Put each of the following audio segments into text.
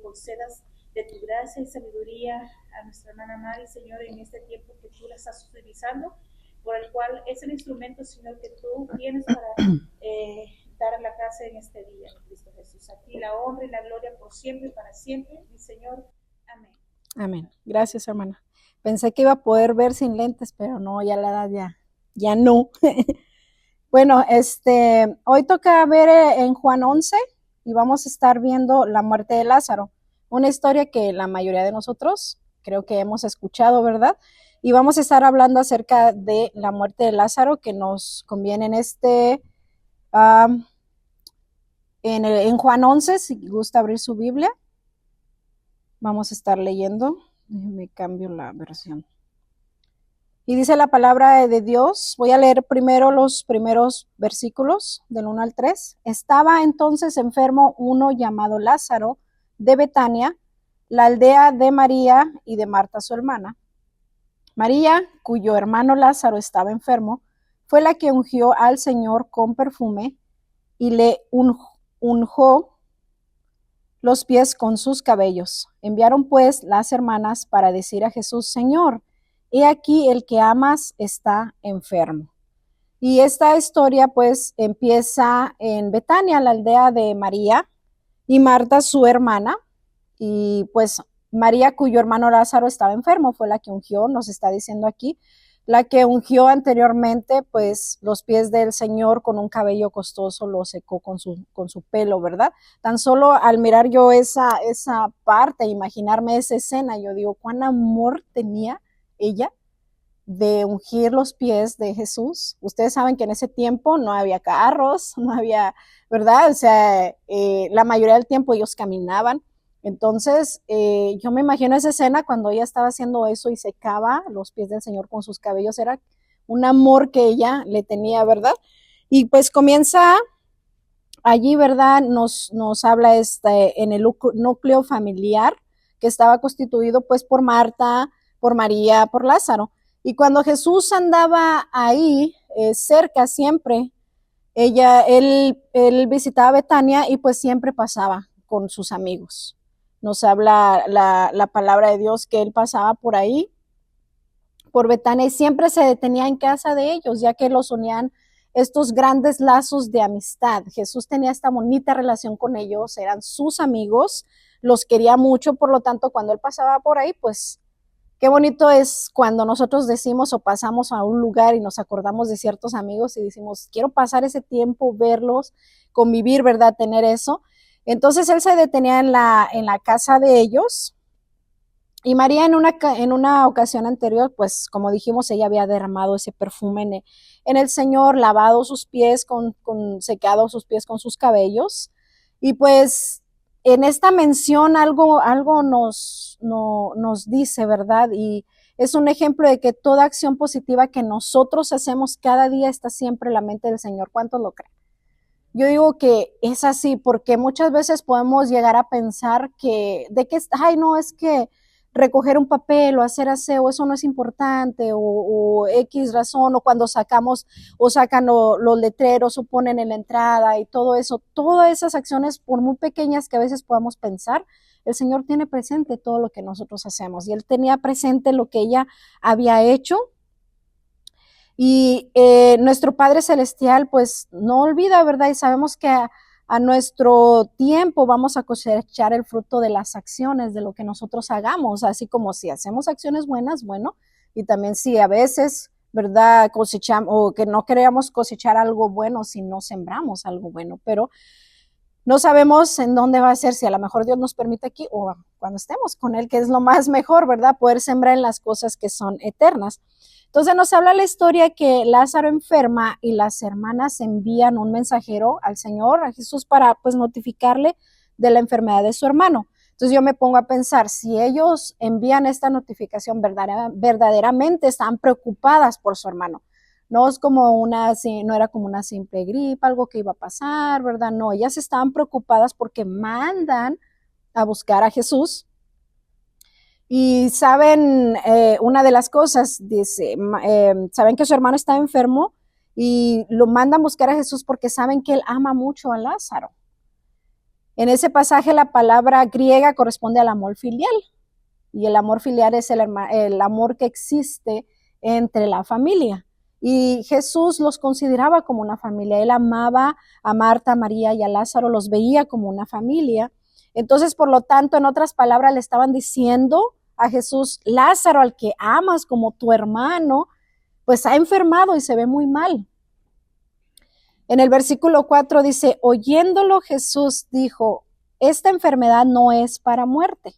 concedas de tu gracia y sabiduría a nuestra hermana Mari, Señor, en este tiempo que tú la estás utilizando, por el cual es el instrumento, Señor, que tú tienes para dar a la casa en este día, Cristo Jesús. A ti la honra y la gloria por siempre y para siempre, mi Señor. Amén. Amén. Gracias, hermana. Pensé que iba a poder ver sin lentes, pero no, ya la edad ya no. Bueno, hoy toca ver en Juan 11 y vamos a estar viendo la muerte de Lázaro, una historia que la mayoría de nosotros creo que hemos escuchado, ¿verdad? Y vamos a estar hablando acerca de la muerte de Lázaro que nos conviene en Juan 11, si gusta abrir su Biblia. Vamos a estar leyendo. Déjenme cambio la versión. Y dice la palabra de Dios, voy a leer primero los primeros versículos del 1 al 3. Estaba entonces enfermo uno llamado Lázaro de Betania, la aldea de María y de Marta su hermana. María, cuyo hermano Lázaro estaba enfermo, fue la que ungió al Señor con perfume y le unjó los pies con sus cabellos. Enviaron pues las hermanas para decir a Jesús, Señor, he aquí el que amas está enfermo. Y esta historia pues empieza en Betania, la aldea de María y Marta, su hermana, y pues María, cuyo hermano Lázaro estaba enfermo, fue la que ungió, nos está diciendo aquí, la que ungió anteriormente pues los pies del Señor con un cabello costoso, lo secó con su pelo, ¿verdad? Tan solo al mirar yo esa parte, imaginarme esa escena, yo digo, cuán amor tenía ella de ungir los pies de Jesús. Ustedes saben que en ese tiempo no había carros, no había, ¿verdad? O sea, la mayoría del tiempo ellos caminaban. Entonces, yo me imagino esa escena cuando ella estaba haciendo eso y secaba los pies del Señor con sus cabellos, era un amor que ella le tenía, ¿verdad? Y pues comienza allí, ¿verdad? Nos habla en el núcleo familiar que estaba constituido pues por Marta, por María, por Lázaro. Y cuando Jesús andaba ahí cerca siempre, él visitaba Betania y pues siempre pasaba con sus amigos. Nos habla la palabra de Dios que él pasaba por ahí, por Betania, y siempre se detenía en casa de ellos, ya que los unían estos grandes lazos de amistad. Jesús tenía esta bonita relación con ellos, eran sus amigos, los quería mucho, por lo tanto, cuando él pasaba por ahí, pues qué bonito es cuando nosotros decimos o pasamos a un lugar y nos acordamos de ciertos amigos y decimos, quiero pasar ese tiempo, verlos, convivir, ¿verdad? Tener eso. Entonces él se detenía en la casa de ellos y María en una ocasión anterior, pues como dijimos, ella había derramado ese perfume en el Señor, lavado sus pies, secado sus pies con sus cabellos y pues en esta mención algo nos dice, ¿verdad? Y es un ejemplo de que toda acción positiva que nosotros hacemos cada día está siempre en la mente del Señor. ¿Cuántos lo creen? Yo digo que es así porque muchas veces podemos llegar a pensar ay, no, es que recoger un papel o hacer aseo, eso no es importante, o X razón, o cuando sacan los letreros o ponen en la entrada y todo eso, todas esas acciones, por muy pequeñas que a veces podamos pensar, el Señor tiene presente todo lo que nosotros hacemos, y Él tenía presente lo que ella había hecho. Y nuestro Padre Celestial pues no olvida, ¿verdad? Y sabemos que a nuestro tiempo vamos a cosechar el fruto de las acciones, de lo que nosotros hagamos, así como si hacemos acciones buenas, bueno, y también si a veces, ¿verdad? Cosechamos, o que no queremos cosechar algo bueno si no sembramos algo bueno, pero no sabemos en dónde va a ser, si a lo mejor Dios nos permite aquí o cuando estemos con Él, que es lo más mejor, ¿verdad? Poder sembrar en las cosas que son eternas. Entonces nos habla la historia que Lázaro enferma y las hermanas envían un mensajero al Señor, a Jesús, para pues notificarle de la enfermedad de su hermano. Entonces yo me pongo a pensar, si ellos envían esta notificación, verdaderamente están preocupadas por su hermano. No es como no era como una simple gripe, algo que iba a pasar, ¿verdad? No, ellas estaban preocupadas porque mandan a buscar a Jesús. Y saben, una de las cosas, dice, saben que su hermano está enfermo y lo mandan buscar a Jesús porque saben que él ama mucho a Lázaro. En ese pasaje la palabra griega corresponde al amor filial, y el amor filial es el amor que existe entre la familia. Y Jesús los consideraba como una familia. Él amaba a Marta, a María y a Lázaro, los veía como una familia. Entonces, por lo tanto, en otras palabras, le estaban diciendo a Jesús: Lázaro, al que amas como tu hermano, pues ha enfermado y se ve muy mal. En el versículo 4 dice: oyéndolo Jesús dijo: esta enfermedad no es para muerte,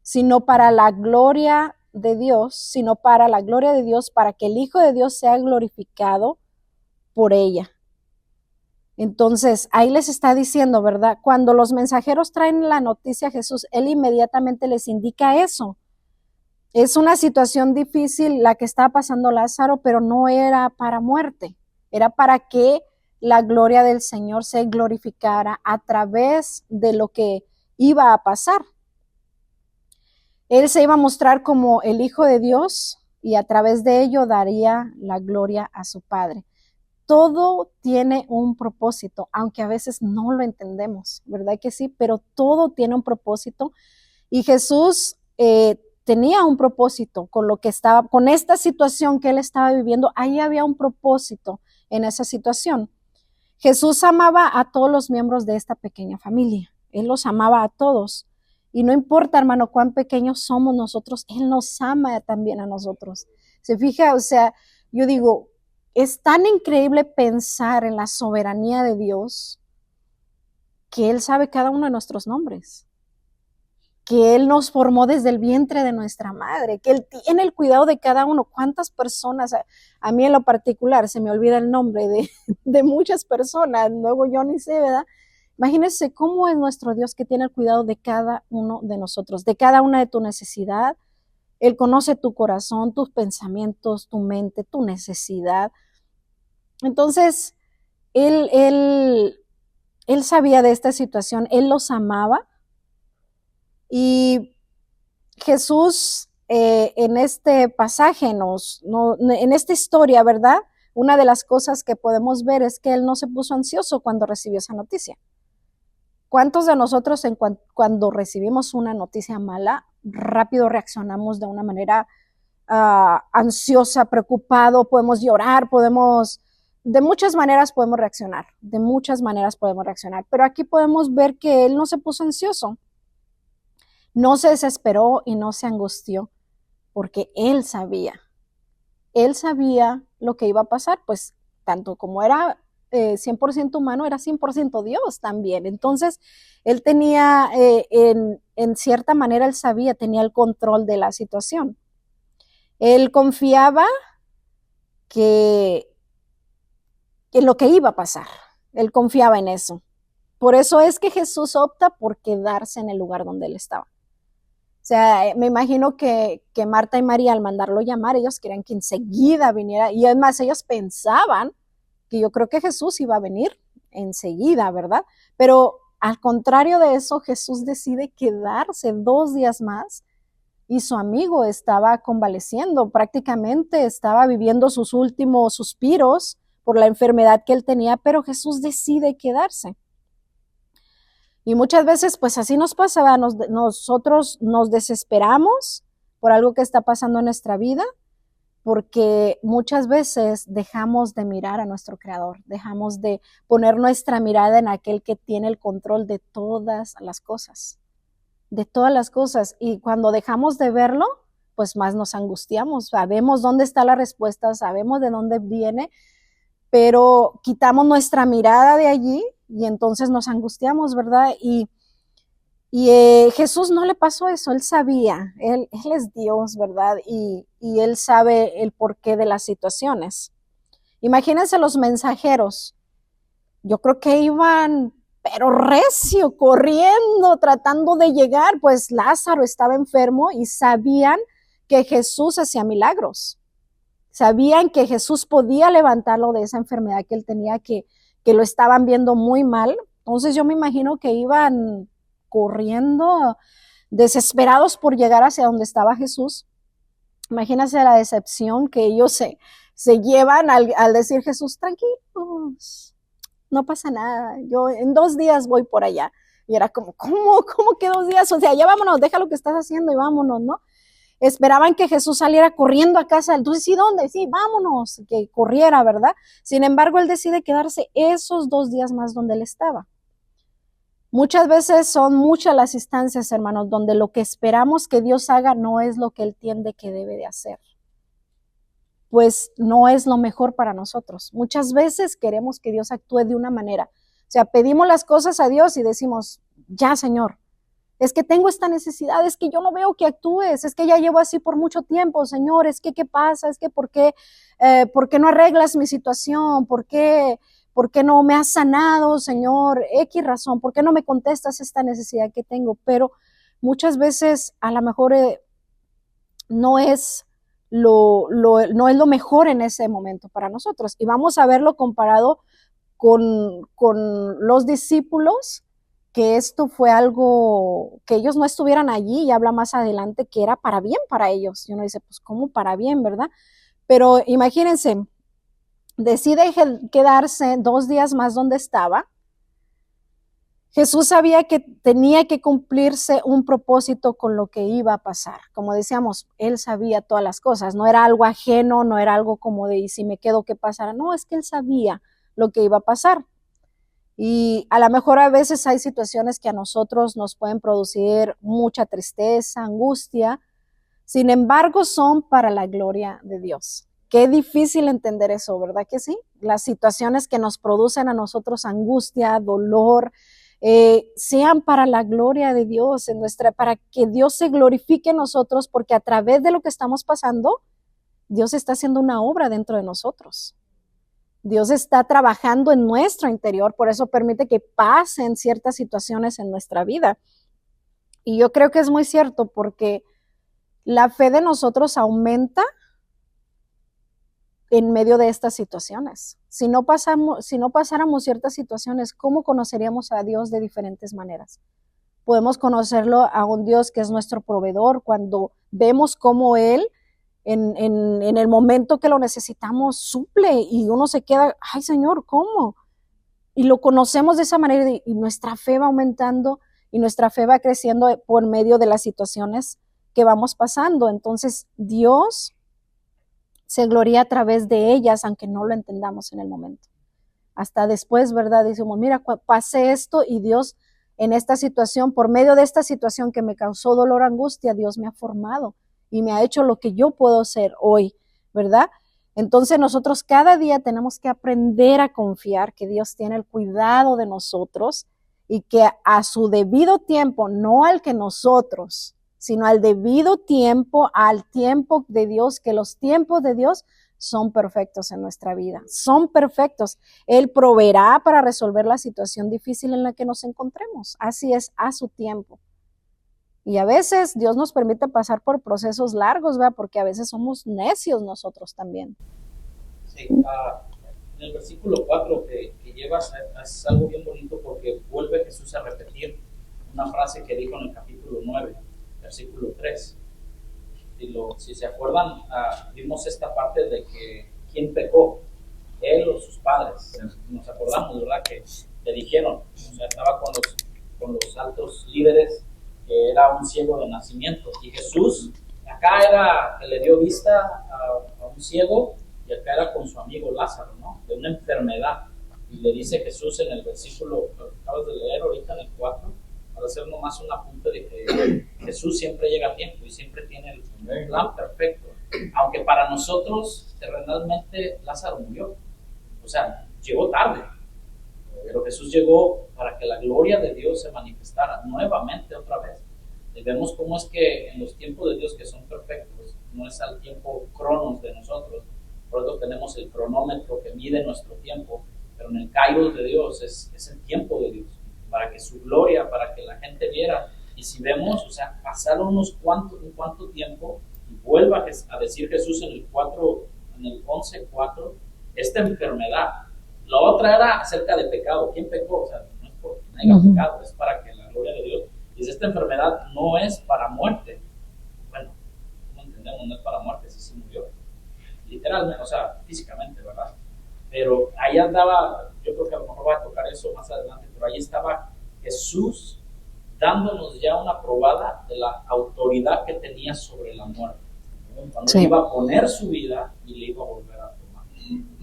sino para la gloria de Dios, para que el Hijo de Dios sea glorificado por ella. Entonces, ahí les está diciendo, ¿verdad? Cuando los mensajeros traen la noticia a Jesús, él inmediatamente les indica eso. Es una situación difícil la que estaba pasando Lázaro, pero no era para muerte, era para que la gloria del Señor se glorificara a través de lo que iba a pasar. Él se iba a mostrar como el Hijo de Dios y a través de ello daría la gloria a su Padre. Todo tiene un propósito, aunque a veces no lo entendemos, ¿verdad que sí? Pero todo tiene un propósito, y Jesús tenía un propósito con lo que estaba, con esta situación que él estaba viviendo. Ahí había un propósito en esa situación. Jesús amaba a todos los miembros de esta pequeña familia. Él los amaba a todos. Y no importa, hermano, cuán pequeños somos nosotros, Él nos ama también a nosotros. Se fija, o sea, yo digo, es tan increíble pensar en la soberanía de Dios, que Él sabe cada uno de nuestros nombres, que Él nos formó desde el vientre de nuestra madre, que Él tiene el cuidado de cada uno. ¿Cuántas personas? A mí en lo particular se me olvida el nombre de muchas personas, luego yo ni sé, ¿verdad? Imagínense cómo es nuestro Dios, que tiene el cuidado de cada uno de nosotros, de cada una de tu necesidad. Él conoce tu corazón, tus pensamientos, tu mente, tu necesidad. Entonces, Él sabía de esta situación, Él los amaba. Y Jesús en este pasaje, en esta historia, ¿verdad? Una de las cosas que podemos ver es que Él no se puso ansioso cuando recibió esa noticia. ¿Cuántos de nosotros cuando recibimos una noticia mala, rápido reaccionamos de una manera ansiosa, preocupado? Podemos llorar, de muchas maneras podemos reaccionar, pero aquí podemos ver que Él no se puso ansioso, no se desesperó y no se angustió, porque Él sabía lo que iba a pasar, pues tanto como era 100% humano, era 100% Dios también. Entonces, Él tenía, en cierta manera, Él sabía, tenía el control de la situación. Él confiaba que en lo que iba a pasar, Él confiaba en eso. Por eso es que Jesús opta por quedarse en el lugar donde Él estaba. O sea, me imagino que Marta y María, al mandarlo llamar, ellos querían que enseguida viniera, y además ellos pensaban que yo creo que Jesús iba a venir enseguida, ¿verdad? Pero al contrario de eso, Jesús decide quedarse 2 días más, y su amigo estaba convaleciendo, prácticamente estaba viviendo sus últimos suspiros por la enfermedad que él tenía, pero Jesús decide quedarse. Y muchas veces, pues así nos pasa, ¿verdad? Nosotros nos desesperamos por algo que está pasando en nuestra vida, porque muchas veces dejamos de mirar a nuestro Creador, dejamos de poner nuestra mirada en aquel que tiene el control de todas las cosas, y cuando dejamos de verlo, pues más nos angustiamos. Sabemos dónde está la respuesta, sabemos de dónde viene, pero quitamos nuestra mirada de allí y entonces nos angustiamos, ¿verdad? Y Jesús no le pasó eso, Él sabía, Él es Dios, ¿verdad? Y Él sabe el porqué de las situaciones. Imagínense los mensajeros, yo creo que iban, pero recio, corriendo, tratando de llegar, pues Lázaro estaba enfermo y sabían que Jesús hacía milagros. Sabían que Jesús podía levantarlo de esa enfermedad que él tenía, que lo estaban viendo muy mal. Entonces yo me imagino que iban corriendo, desesperados por llegar hacia donde estaba Jesús. Imagínense la decepción que ellos se llevan al decir: Jesús, tranquilos, no pasa nada, yo en 2 días voy por allá. Y era como, ¿cómo que 2 días? O sea, ya vámonos, deja lo que estás haciendo y vámonos, ¿no? Esperaban que Jesús saliera corriendo a casa. Entonces, ¿sí dónde? Sí, vámonos, que corriera, ¿verdad? Sin embargo, él decide quedarse esos 2 días más donde él estaba. Muchas veces son muchas las instancias, hermanos, donde lo que esperamos que Dios haga no es lo que Él entiende que debe de hacer. Pues no es lo mejor para nosotros. Muchas veces queremos que Dios actúe de una manera. O sea, pedimos las cosas a Dios y decimos, ya, Señor, es que tengo esta necesidad, es que yo no veo que actúes, es que ya llevo así por mucho tiempo, Señor, es que ¿qué pasa? Es que ¿por qué no arreglas mi situación? ¿Por qué no me has sanado, Señor? X razón, ¿por qué no me contestas esta necesidad que tengo? Pero muchas veces a lo mejor no es no es lo mejor en ese momento para nosotros. Y vamos a verlo comparado con los discípulos, que esto fue algo que ellos no estuvieran allí, y habla más adelante que era para bien para ellos. Y uno dice, pues, ¿cómo para bien, verdad? Pero imagínense, decide quedarse 2 días más donde estaba. Jesús sabía que tenía que cumplirse un propósito con lo que iba a pasar. Como decíamos, él sabía todas las cosas, no era algo ajeno, no era algo como de, ¿y si me quedo, qué pasará? No, es que él sabía lo que iba a pasar. Y a lo mejor a veces hay situaciones que a nosotros nos pueden producir mucha tristeza, angustia, sin embargo son para la gloria de Dios. Qué difícil entender eso, ¿verdad que sí? Las situaciones que nos producen a nosotros angustia, dolor, sean para la gloria de Dios, para que Dios se glorifique en nosotros, porque a través de lo que estamos pasando, Dios está haciendo una obra dentro de nosotros. Dios está trabajando en nuestro interior, por eso permite que pasen ciertas situaciones en nuestra vida. Y yo creo que es muy cierto, porque la fe de nosotros aumenta en medio de estas situaciones. Si no pasáramos ciertas situaciones, ¿cómo conoceríamos a Dios de diferentes maneras? Podemos conocerlo a un Dios que es nuestro proveedor cuando vemos cómo Él en el momento que lo necesitamos suple, y uno se queda, ay, Señor, ¿cómo? Y lo conocemos de esa manera, y nuestra fe va aumentando y nuestra fe va creciendo por medio de las situaciones que vamos pasando. Entonces Dios se gloria a través de ellas, aunque no lo entendamos en el momento. Hasta después, ¿verdad? Decimos, mira, pasé esto, y Dios en esta situación, por medio de esta situación que me causó dolor, angustia, Dios me ha formado y me ha hecho lo que yo puedo ser hoy, ¿verdad? Entonces nosotros cada día tenemos que aprender a confiar que Dios tiene el cuidado de nosotros, y que a su debido tiempo, no al que nosotros, sino al debido tiempo, al tiempo de Dios, que los tiempos de Dios son perfectos en nuestra vida, son perfectos. Él proveerá para resolver la situación difícil en la que nos encontremos. Así es, a su tiempo. Y a veces Dios nos permite pasar por procesos largos, ¿verdad? Porque a veces somos necios nosotros también. Sí, en el versículo 4 que llevas es algo bien bonito, porque vuelve Jesús a repetir una frase que dijo en el capítulo 9, versículo 3. Si se acuerdan, vimos esta parte de que quién pecó, él o sus padres. Nos acordamos, ¿verdad? Que le dijeron, o sea, estaba con los altos líderes, que era un ciego de nacimiento. Y Jesús, acá era que le dio vista a un ciego, y acá era con su amigo Lázaro, ¿no? De una enfermedad. Y le dice Jesús en el versículo que acabas de leer ahorita, en el 4, para hacer nomás un apunte de que Jesús siempre llega a tiempo y siempre tiene el plan perfecto. Aunque para nosotros, terrenalmente, Lázaro murió. O sea, llegó tarde. Pero Jesús llegó para que la gloria de Dios se manifestara nuevamente otra vez. Y vemos cómo es que en los tiempos de Dios, que son perfectos, no es al tiempo cronos de nosotros. Por eso tenemos el cronómetro que mide nuestro tiempo, pero en el kairos de Dios es el tiempo de Dios, para que su gloria, para que la gente viera. Y si vemos, o sea, pasaron un cuánto tiempo, y vuelva a decir Jesús en el 11:4, esta enfermedad. La otra era acerca de pecado. ¿Quién pecó? O sea, no es porque haya pecado, es para que la gloria de Dios. Dice, esta enfermedad no es para muerte. Bueno, ¿cómo entendemos? No es para muerte, sí murió. Literalmente, o sea, físicamente, ¿verdad? Pero ahí andaba, yo creo que a lo mejor voy a tocar eso más adelante, pero ahí estaba Jesús dándonos ya una probada de la autoridad que tenía sobre la muerte. Cuando Sí. iba a poner su vida y le iba a volver a tomar.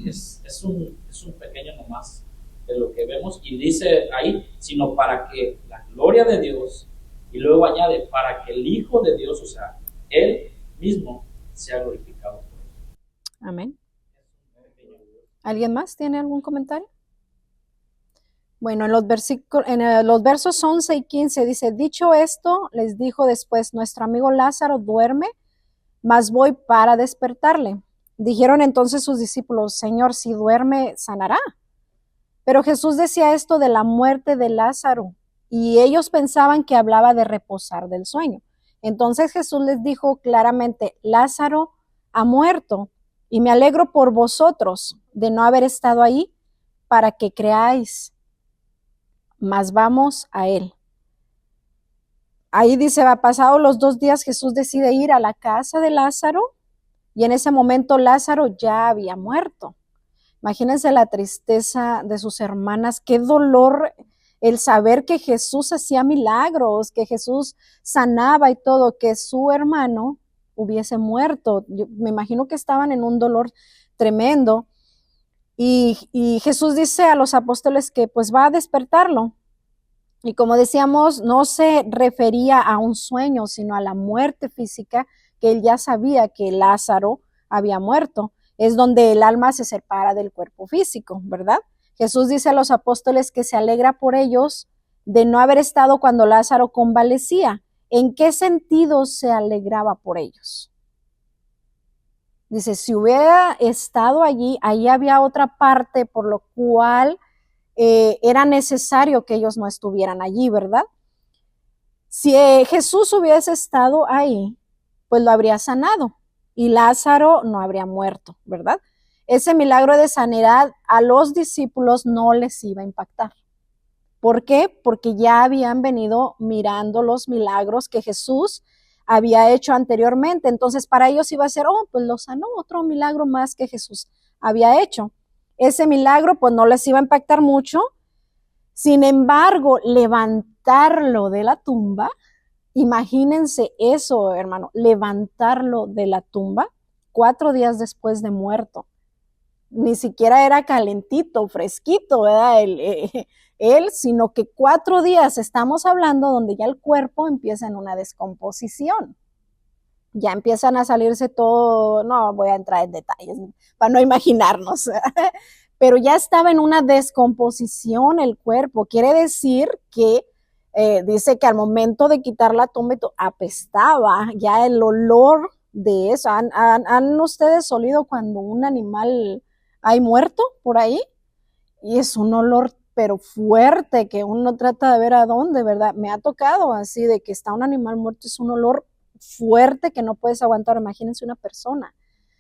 Es un pequeño nomás de lo que vemos, y dice ahí, sino para que la gloria de Dios, y luego añade, para que el Hijo de Dios, o sea, Él mismo, sea glorificado por él. Amén. ¿Alguien más tiene algún comentario? Bueno, en los versos 11 y 15 dice, dicho esto, les dijo después, nuestro amigo Lázaro duerme, mas voy para despertarle. Dijeron entonces sus discípulos, Señor, si duerme, sanará. Pero Jesús decía esto de la muerte de Lázaro, y ellos pensaban que hablaba de reposar del sueño. Entonces Jesús les dijo claramente, Lázaro ha muerto, y me alegro por vosotros de no haber estado ahí para que creáis, mas vamos a él. Ahí dice, pasados los 2 días, Jesús decide ir a la casa de Lázaro, y en ese momento Lázaro ya había muerto. Imagínense la tristeza de sus hermanas, qué dolor el saber que Jesús hacía milagros, que Jesús sanaba y todo, que su hermano hubiese muerto. Yo me imagino que estaban en un dolor tremendo. Y Jesús dice a los apóstoles que pues va a despertarlo. Y como decíamos, no se refería a un sueño, sino a la muerte física, que él ya sabía que Lázaro había muerto. Es donde el alma se separa del cuerpo físico, ¿verdad? Jesús dice a los apóstoles que se alegra por ellos de no haber estado cuando Lázaro convalecía. ¿En qué sentido se alegraba por ellos? Dice, si hubiera estado allí, ahí había otra parte por lo cual era necesario que ellos no estuvieran allí, ¿verdad? Si Jesús hubiese estado ahí, pues lo habría sanado y Lázaro no habría muerto, ¿verdad? Ese milagro de sanidad a los discípulos no les iba a impactar. ¿Por qué? Porque ya habían venido mirando los milagros que Jesús había hecho anteriormente. Entonces para ellos iba a ser, pues lo sanó, otro milagro más que Jesús había hecho. Ese milagro pues no les iba a impactar mucho. Sin embargo, levantarlo de la tumba, imagínense eso, hermano, levantarlo de la tumba 4 días después de muerto. Ni siquiera era calentito, fresquito, ¿verdad? Él, sino que 4 días estamos hablando donde ya el cuerpo empieza en una descomposición. Ya empiezan a salirse todo, no voy a entrar en detalles para no imaginarnos, pero ya estaba en una descomposición el cuerpo. Quiere decir que dice que al momento de quitar la tumba apestaba ya el olor de eso. ¿Han ustedes olido cuando un animal hay muerto por ahí? Y es un olor pero fuerte que uno trata de ver a dónde, ¿verdad? Me ha tocado así de que está un animal muerto, es un olor fuerte que no puedes aguantar. Imagínense una persona.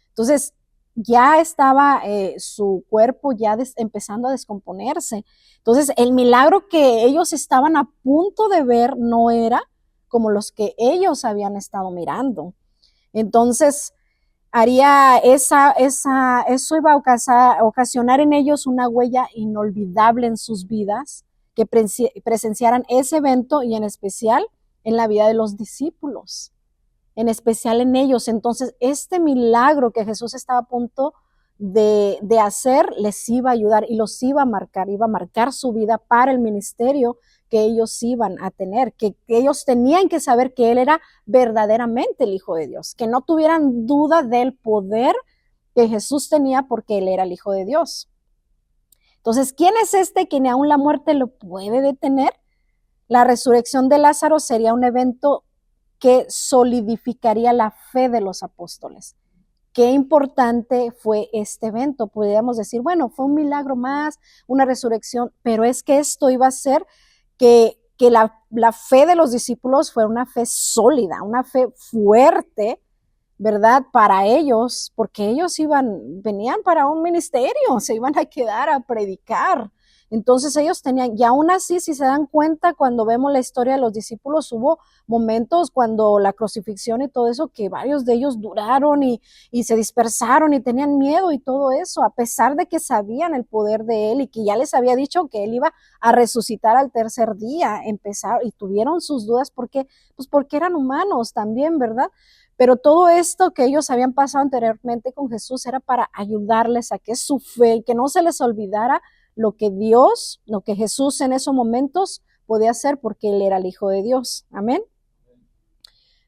Entonces ya estaba su cuerpo ya empezando a descomponerse. Entonces el milagro que ellos estaban a punto de ver no era como los que ellos habían estado mirando. Entonces haría eso iba a ocasionar en ellos una huella inolvidable en sus vidas, que presenciaran ese evento y en especial en la vida de los discípulos, en especial en ellos. Entonces este milagro que Jesús estaba a punto de hacer les iba a ayudar y los iba a marcar su vida para el ministerio que ellos iban a tener, que ellos tenían que saber que Él era verdaderamente el Hijo de Dios, que no tuvieran duda del poder que Jesús tenía porque Él era el Hijo de Dios. Entonces, ¿quién es este que ni aún la muerte lo puede detener? La resurrección de Lázaro sería un evento que solidificaría la fe de los apóstoles. Qué importante fue este evento. Podríamos decir, bueno, fue un milagro más, una resurrección, pero es que esto iba a ser que la fe de los discípulos fue una fe sólida, una fe fuerte, ¿verdad? Para ellos, porque ellos venían para un ministerio, se iban a quedar a predicar. Entonces ellos tenían, y aún así, si se dan cuenta, cuando vemos la historia de los discípulos, hubo momentos cuando la crucifixión y todo eso, que varios de ellos duraron y se dispersaron y tenían miedo y todo eso, a pesar de que sabían el poder de él y que ya les había dicho que él iba a resucitar al tercer día, empezaron y tuvieron sus dudas porque, pues porque eran humanos también, ¿verdad? Pero todo esto que ellos habían pasado anteriormente con Jesús era para ayudarles a que su fe, que no se les olvidara lo que Dios, lo que Jesús en esos momentos podía hacer porque él era el Hijo de Dios. Amén.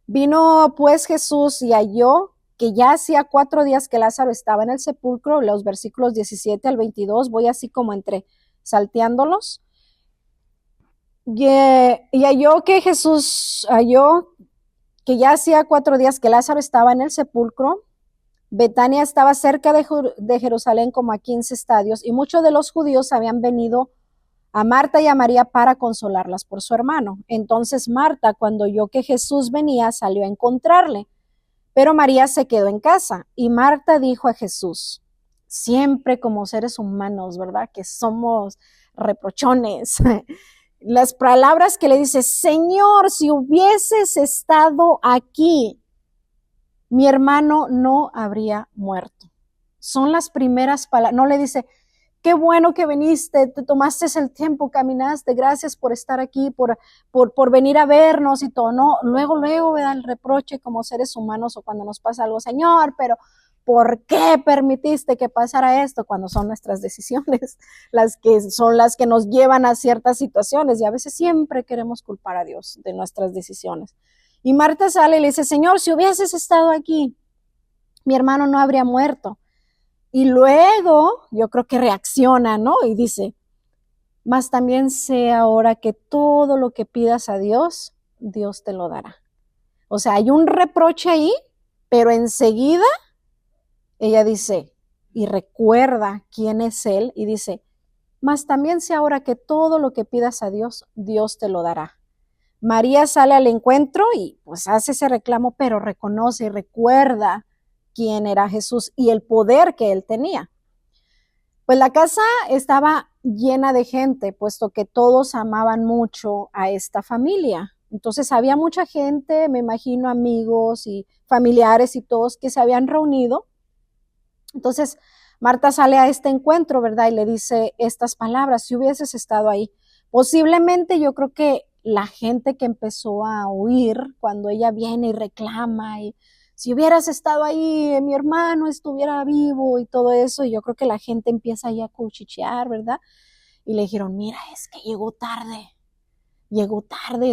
Vino pues Jesús y halló que ya hacía 4 días que Lázaro estaba en el sepulcro, los versículos 17 al 22, voy así como entre salteándolos. Y halló que Jesús, halló que ya hacía 4 días que Lázaro estaba en el sepulcro. Betania estaba cerca de Jerusalén como a 15 estadios y muchos de los judíos habían venido a Marta y a María para consolarlas por su hermano. Entonces Marta, cuando oyó que Jesús venía, salió a encontrarle, pero María se quedó en casa. Y Marta dijo a Jesús, siempre como seres humanos, ¿verdad? Que somos reprochones. Las palabras que le dice, Señor, si hubieses estado aquí, mi hermano no habría muerto. Son las primeras palabras. No le dice, qué bueno que viniste, te tomaste el tiempo, caminaste, gracias por estar aquí, por venir a vernos y todo. No, luego me da el reproche como seres humanos o cuando nos pasa algo, Señor, pero ¿por qué permitiste que pasara esto? Cuando son nuestras decisiones, las que nos llevan a ciertas situaciones y a veces siempre queremos culpar a Dios de nuestras decisiones. Y Marta sale y le dice, Señor, si hubieses estado aquí, mi hermano no habría muerto. Y luego, yo creo que reacciona, ¿no? Y dice, mas también sé ahora que todo lo que pidas a Dios, Dios te lo dará. O sea, hay un reproche ahí, pero enseguida ella dice, y recuerda quién es Él, y dice, mas también sé ahora que todo lo que pidas a Dios, Dios te lo dará. María sale al encuentro y pues hace ese reclamo, pero reconoce y recuerda quién era Jesús y el poder que él tenía. Pues la casa estaba llena de gente, puesto que todos amaban mucho a esta familia. Entonces había mucha gente, me imagino amigos y familiares y todos que se habían reunido. Entonces Marta sale a este encuentro, ¿verdad? Y le dice estas palabras, si hubieses estado ahí. Posiblemente yo creo que la gente que empezó a huir cuando ella viene y reclama y si hubieras estado ahí, mi hermano estuviera vivo y todo eso, y yo creo que la gente empieza ya a cuchichear, ¿verdad? Y le dijeron, mira, es que llegó tarde,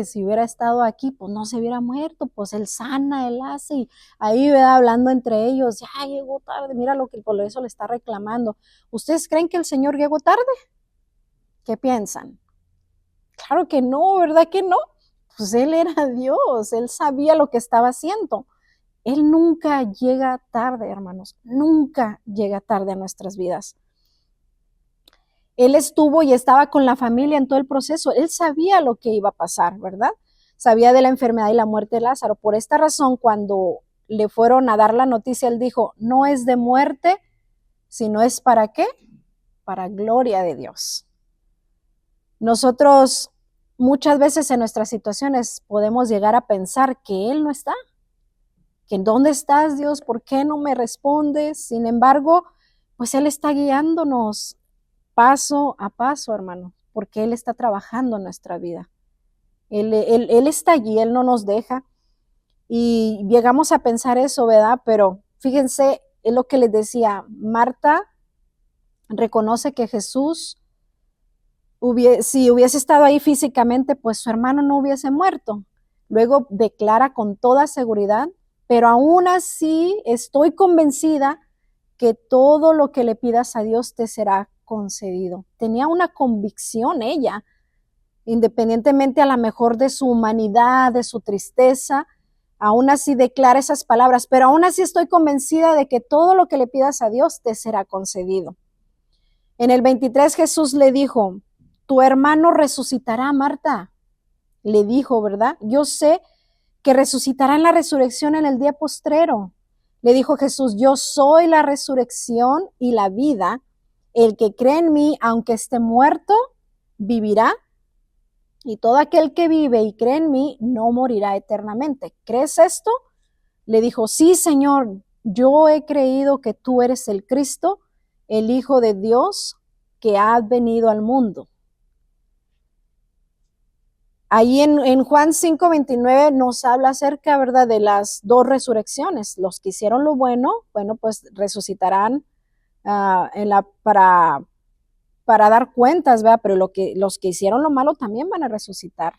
si hubiera estado aquí, pues no se hubiera muerto, pues él sana, él hace, y ahí, ¿verdad? Hablando entre ellos, ya llegó tarde, mira lo que por eso le está reclamando. ¿Ustedes creen que el Señor llegó tarde? ¿Qué piensan? Claro que no, ¿verdad que no? Pues él era Dios, él sabía lo que estaba haciendo. Él nunca llega tarde, hermanos, nunca llega tarde a nuestras vidas. Él estuvo y estaba con la familia en todo el proceso. Él sabía lo que iba a pasar, ¿verdad? Sabía de la enfermedad y la muerte de Lázaro. Por esta razón, cuando le fueron a dar la noticia, él dijo, no es de muerte, sino es ¿para qué? Para gloria de Dios. Nosotros muchas veces en nuestras situaciones podemos llegar a pensar que Él no está, que ¿dónde estás, Dios? ¿Por qué no me respondes? Sin embargo, pues Él está guiándonos paso a paso, hermano, porque Él está trabajando en nuestra vida. Él está allí, Él no nos deja. Y llegamos a pensar eso, ¿verdad? Pero fíjense, es lo que les decía, Marta reconoce que Jesús, si hubiese estado ahí físicamente, pues su hermano no hubiese muerto. Luego declara con toda seguridad, pero aún así estoy convencida que todo lo que le pidas a Dios te será concedido. Tenía una convicción ella, independientemente a lo mejor de su humanidad, de su tristeza, aún así declara esas palabras, pero aún así estoy convencida de que todo lo que le pidas a Dios te será concedido. En el 23 Jesús le dijo, tu hermano resucitará, Marta. Le dijo, ¿verdad? Yo sé que resucitará en la resurrección en el día postrero. Le dijo Jesús, yo soy la resurrección y la vida. el que cree en mí, aunque esté muerto, vivirá. Y todo aquel que vive y cree en mí no morirá eternamente. ¿Crees esto? Le dijo, sí, Señor, yo he creído que tú eres el Cristo, el Hijo de Dios, que ha venido al mundo. Ahí en Juan 5:29 nos habla acerca, ¿verdad?, de las dos resurrecciones. Los que hicieron lo bueno, pues resucitarán para dar cuentas, ¿verdad? Pero los que hicieron lo malo también van a resucitar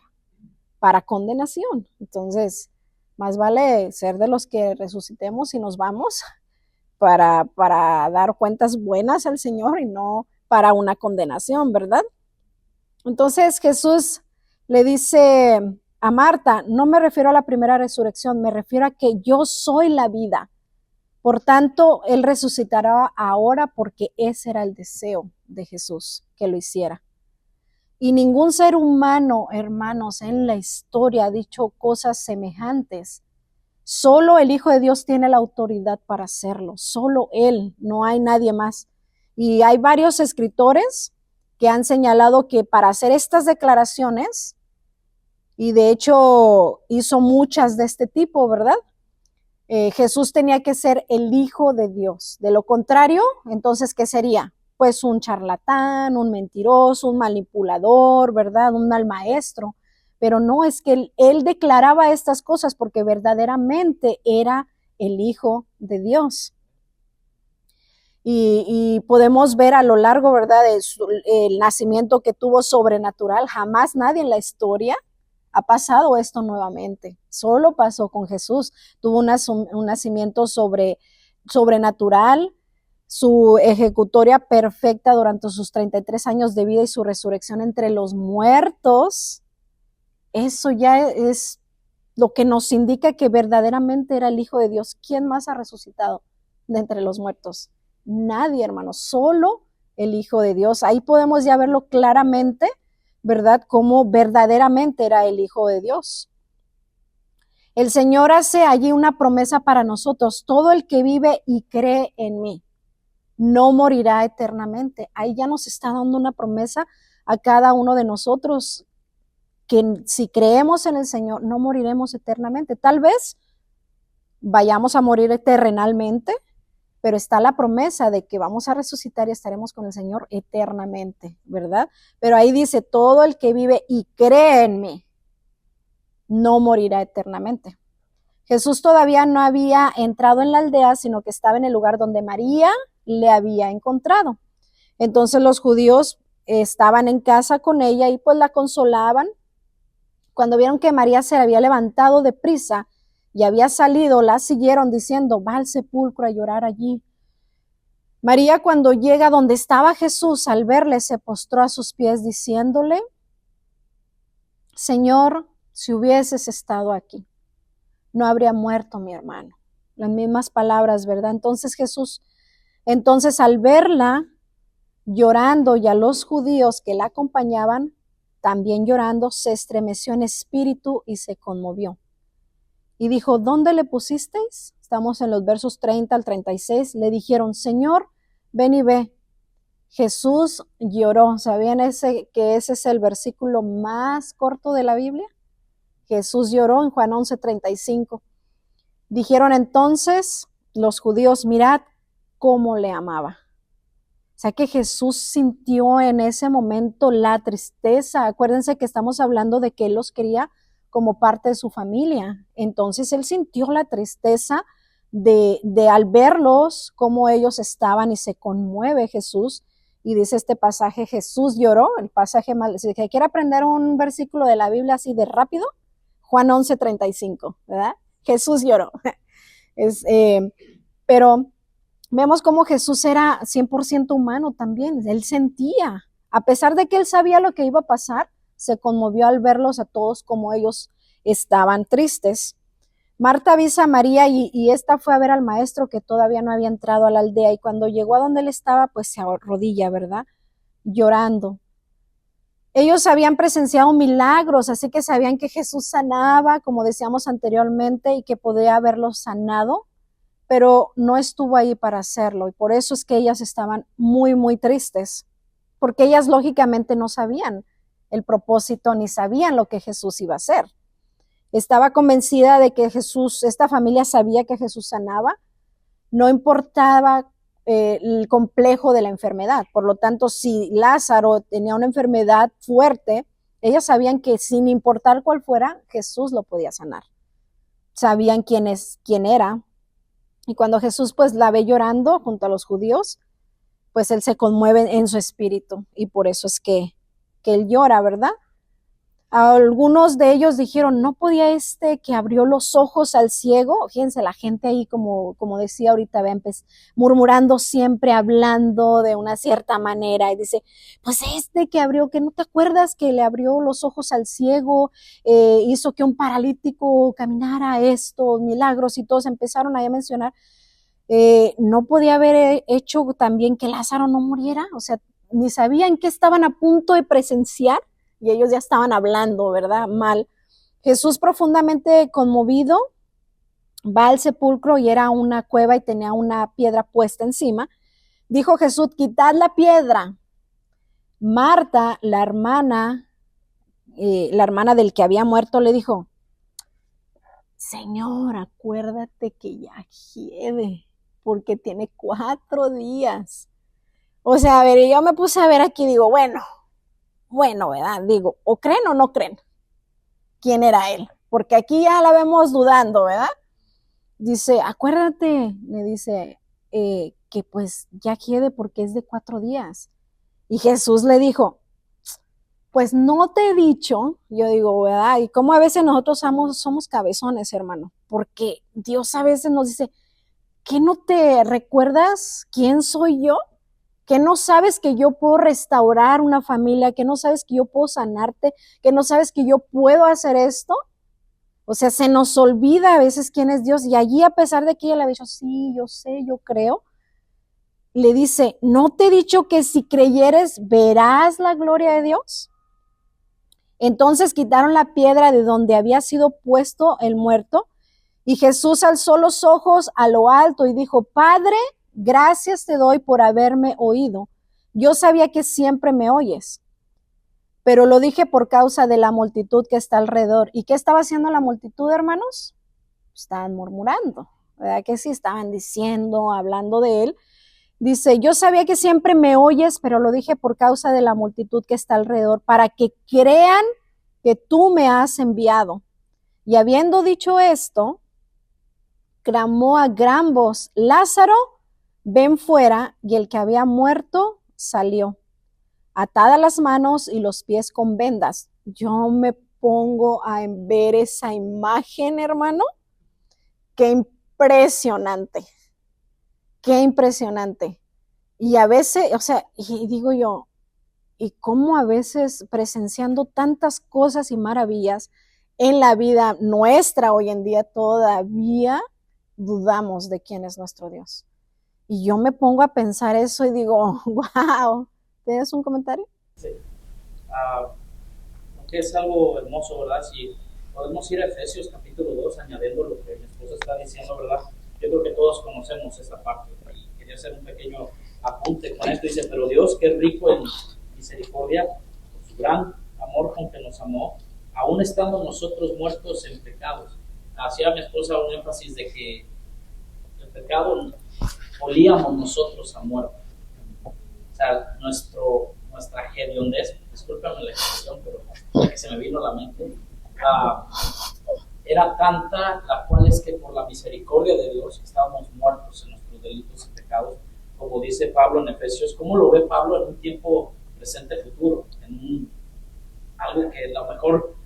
para condenación. Entonces, más vale ser de los que resucitemos y nos vamos para dar cuentas buenas al Señor y no para una condenación, ¿verdad? Entonces Jesús le dice a Marta, no me refiero a la primera resurrección, me refiero a que yo soy la vida. Por tanto, Él resucitará ahora porque ese era el deseo de Jesús, que lo hiciera. Y ningún ser humano, hermanos, en la historia ha dicho cosas semejantes. Solo el Hijo de Dios tiene la autoridad para hacerlo, solo Él, no hay nadie más. Y hay varios escritores que han señalado que para hacer estas declaraciones, y de hecho hizo muchas de este tipo, ¿verdad? Jesús tenía que ser el Hijo de Dios. De lo contrario, entonces, ¿qué sería? Pues un charlatán, un mentiroso, un manipulador, ¿verdad? Un mal maestro. Pero no, es que él declaraba estas cosas porque verdaderamente era el Hijo de Dios. Y podemos ver a lo largo, ¿verdad?, el nacimiento que tuvo sobrenatural. Jamás nadie en la historia ha pasado esto nuevamente. Solo pasó con Jesús. Tuvo un nacimiento sobrenatural, su ejecutoria perfecta durante sus 33 años de vida y su resurrección entre los muertos. Eso ya es lo que nos indica que verdaderamente era el Hijo de Dios. ¿Quién más ha resucitado de entre los muertos? Nadie, hermanos, solo el Hijo de Dios. Ahí podemos ya verlo claramente, ¿verdad? Cómo verdaderamente era el Hijo de Dios. El Señor hace allí una promesa para nosotros. Todo el que vive y cree en mí no morirá eternamente. Ahí ya nos está dando una promesa a cada uno de nosotros, que si creemos en el Señor no moriremos eternamente. Tal vez vayamos a morir terrenalmente, pero está la promesa de que vamos a resucitar y estaremos con el Señor eternamente, ¿verdad? Pero ahí dice, todo el que vive y cree en mí no morirá eternamente. Jesús todavía no había entrado en la aldea, sino que estaba en el lugar donde María le había encontrado. Entonces los judíos estaban en casa con ella y pues la consolaban. Cuando vieron que María se había levantado de prisa y había salido, la siguieron diciendo, va al sepulcro a llorar allí. María, cuando llega donde estaba Jesús, al verle, se postró a sus pies diciéndole, Señor, si hubieses estado aquí, no habría muerto mi hermano. Las mismas palabras, ¿verdad? Entonces al verla llorando y a los judíos que la acompañaban, también llorando, se estremeció en espíritu y se conmovió. Y dijo, ¿dónde le pusisteis? Estamos en los versos 30 al 36. Le dijeron, Señor, ven y ve. Jesús lloró. ¿Sabían que ese es el versículo más corto de la Biblia? Jesús lloró en Juan 11:35. Dijeron entonces los judíos, mirad cómo le amaba. O sea que Jesús sintió en ese momento la tristeza. Acuérdense que estamos hablando de que Él los quería como parte de su familia. Entonces Él sintió la tristeza de al verlos, cómo ellos estaban, y se conmueve Jesús. Y dice este pasaje, Jesús lloró, el pasaje más, si quiere aprender un versículo de la Biblia así de rápido, Juan 11:35, ¿verdad? Jesús lloró. Pero vemos cómo Jesús era 100% humano también. Él sentía, a pesar de que él sabía lo que iba a pasar, se conmovió al verlos a todos como ellos estaban tristes. Marta avisa a María y esta fue a ver al maestro que todavía no había entrado a la aldea, y cuando llegó a donde él estaba, pues se arrodilla, ¿verdad? Llorando. Ellos habían presenciado milagros, así que sabían que Jesús sanaba, como decíamos anteriormente, y que podía haberlos sanado, pero no estuvo ahí para hacerlo, y por eso es que ellas estaban muy, muy tristes, porque ellas lógicamente no sabían el propósito ni sabían lo que Jesús iba a hacer. Estaba convencida de que Jesús, esta familia sabía que Jesús sanaba, no importaba el complejo de la enfermedad. Por lo tanto, si Lázaro tenía una enfermedad fuerte, ellas sabían que sin importar cuál fuera, Jesús lo podía sanar. Sabían quién era. Y cuando Jesús pues la ve llorando junto a los judíos, pues él se conmueve en su espíritu, y por eso es que él llora, ¿verdad? Algunos de ellos dijeron, ¿no podía que abrió los ojos al ciego? Fíjense, la gente ahí, como decía ahorita, murmurando siempre, hablando de una cierta manera, y dice, pues que abrió, que no te acuerdas que le abrió los ojos al ciego, hizo que un paralítico caminara, estos milagros, y todos empezaron ahí a mencionar, no podía haber hecho también que Lázaro no muriera, o sea, ni sabían que estaban a punto de presenciar, y ellos ya estaban hablando, ¿verdad? Mal. Jesús, profundamente conmovido, va al sepulcro, y era una cueva y tenía una piedra puesta encima. Dijo Jesús, quitad la piedra. Marta, la hermana del que había muerto, le dijo, Señor, acuérdate que ya hiede, porque tiene 4 días. O sea, a ver, yo me puse a ver aquí, digo, bueno, ¿verdad? Digo, o creen o no creen quién era él, porque aquí ya la vemos dudando, ¿verdad? Dice, acuérdate, le dice, que pues ya quiere porque es de 4 días. Y Jesús le dijo, pues no te he dicho, yo digo, ¿verdad? Y como a veces nosotros somos cabezones, hermano, porque Dios a veces nos dice, ¿qué no te recuerdas quién soy yo? Que no sabes que yo puedo restaurar una familia, que no sabes que yo puedo sanarte, que no sabes que yo puedo hacer esto. O sea, se nos olvida a veces quién es Dios, y allí, a pesar de que ella le había dicho, sí, yo sé, yo creo, le dice, ¿no te he dicho que si creyeres verás la gloria de Dios? Entonces quitaron la piedra de donde había sido puesto el muerto, y Jesús alzó los ojos a lo alto y dijo, Padre, gracias te doy por haberme oído. Yo sabía que siempre me oyes, pero lo dije por causa de la multitud que está alrededor. ¿Y qué estaba haciendo la multitud, hermanos? Estaban murmurando, ¿verdad que sí? Estaban diciendo, hablando de él. Dice, yo sabía que siempre me oyes, pero lo dije por causa de la multitud que está alrededor, para que crean que tú me has enviado. Y habiendo dicho esto, clamó a gran voz, Lázaro, ven fuera, y el que había muerto salió, atadas las manos y los pies con vendas. Yo me pongo a ver esa imagen, hermano. Qué impresionante, qué impresionante. Y a veces, o sea, y digo yo, y cómo a veces presenciando tantas cosas y maravillas en la vida nuestra hoy en día, todavía dudamos de quién es nuestro Dios. Y yo me pongo a pensar eso y digo, wow, ¿tienes un comentario? Sí. Que es algo hermoso, ¿verdad? Si podemos ir a Efesios capítulo 2, añadiendo lo que mi esposa está diciendo, ¿verdad? Yo creo que todos conocemos esta parte, ¿verdad? Y quería hacer un pequeño apunte con esto. Dice, pero Dios, que es rico en misericordia, por su gran amor con que nos amó, aún estando nosotros muertos en pecados. Hacía mi esposa un énfasis de que el pecado olíamos nosotros a muerte. O sea, nuestra hediondez, discúlpame la expresión, pero la que se me vino a la mente, era tanta, la cual es que por la misericordia de Dios estábamos muertos en nuestros delitos y pecados, como dice Pablo en Efesios. ¿Cómo lo ve Pablo en un tiempo presente futuro? Algo que a lo mejor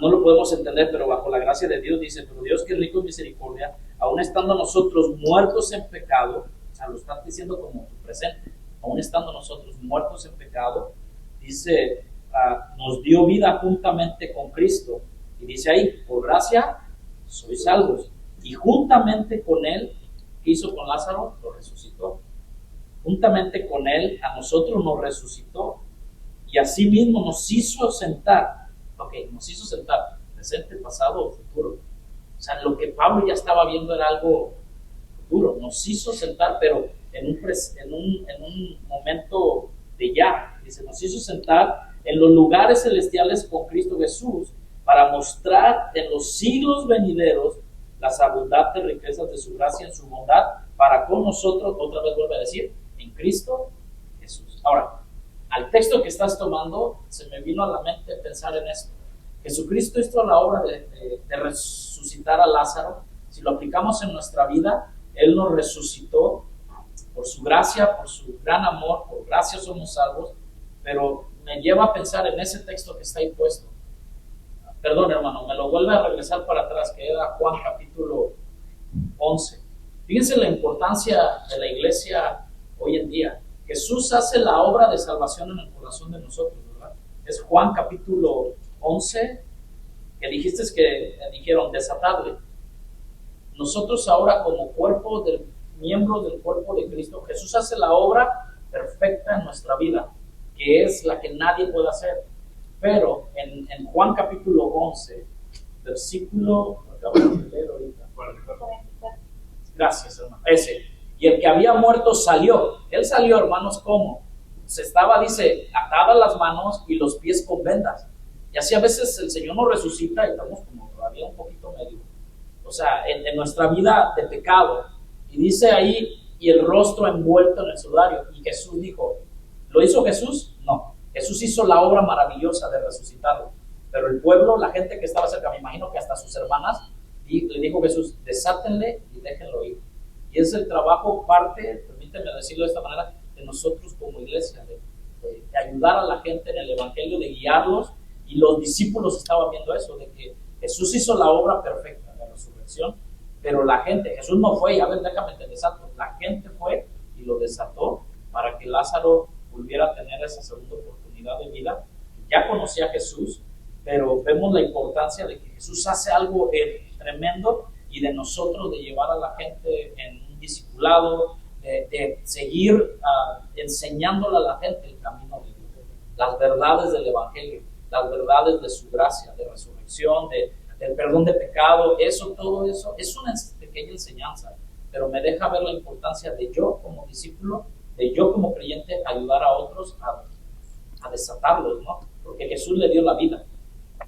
no lo podemos entender, pero bajo la gracia de Dios dice, pero Dios, que es rico en misericordia, aún estando nosotros muertos en pecado, o sea, lo estás diciendo como tu presente, aún estando nosotros muertos en pecado, dice, nos dio vida juntamente con Cristo, y dice ahí, por gracia sois salvos, y juntamente con Él, ¿qué hizo con Lázaro? Lo resucitó. Juntamente con Él, a nosotros nos resucitó, y así mismo nos hizo sentar, presente, pasado o futuro. O sea, lo que Pablo ya estaba viendo era algo futuro, nos hizo sentar, pero en un momento de ya. Dice, nos hizo sentar en los lugares celestiales con Cristo Jesús para mostrar en los siglos venideros las abundantes riquezas de su gracia en su bondad para con nosotros, otra vez vuelve a decir, en Cristo Jesús. Ahora, al texto que estás tomando, se me vino a la mente pensar en esto. Jesucristo hizo la obra de resucitar a Lázaro. Si lo aplicamos en nuestra vida, Él nos resucitó por su gracia, por su gran amor, por gracia somos salvos, pero me lleva a pensar en ese texto que está ahí puesto. Perdón, hermano, me lo vuelve a regresar para atrás, que era Juan capítulo 11. Fíjense la importancia de la iglesia hoy en día. Jesús hace la obra de salvación en el corazón de nosotros, ¿verdad? Es Juan capítulo 11, que dijiste que dijeron desatarle. Nosotros ahora como miembros del cuerpo de Cristo, Jesús hace la obra perfecta en nuestra vida, que es la que nadie puede hacer. Pero en Juan capítulo 11, versículo, acabo de leer ahorita. Gracias, hermano. Ese. Y el que había muerto salió. Él salió, hermanos, ¿cómo? Se estaba, dice, atadas las manos y los pies con vendas. Y así a veces el Señor nos resucita y estamos como todavía un poquito medio. O sea, en nuestra vida de pecado. Y dice ahí, y el rostro envuelto en el sudario. Y Jesús dijo, ¿lo hizo Jesús? No. Jesús hizo la obra maravillosa de resucitarlo. Pero el pueblo, la gente que estaba cerca, me imagino que hasta sus hermanas, le dijo Jesús, desátenle y déjenlo ir. Y es el trabajo, parte, permíteme decirlo de esta manera, de nosotros como iglesia, de ayudar a la gente en el evangelio, de guiarlos. Y los discípulos estaban viendo eso, de que Jesús hizo la obra perfecta de la resurrección, pero la gente, Jesús no fue y a ver, déjame te desato. La gente fue y lo desató para que Lázaro volviera a tener esa segunda oportunidad de vida. Ya conocía a Jesús, pero vemos la importancia de que Jesús hace algo tremendo y de nosotros de llevar a la gente en un discipulado, de seguir enseñándole a la gente el camino de Dios, las verdades del evangelio, las verdades de su gracia, de resurrección, del perdón de pecado. Todo eso es una pequeña enseñanza, pero me deja ver la importancia de yo como discípulo, de yo como creyente ayudar a otros a desatarlos, ¿no? Porque Jesús le dio la vida,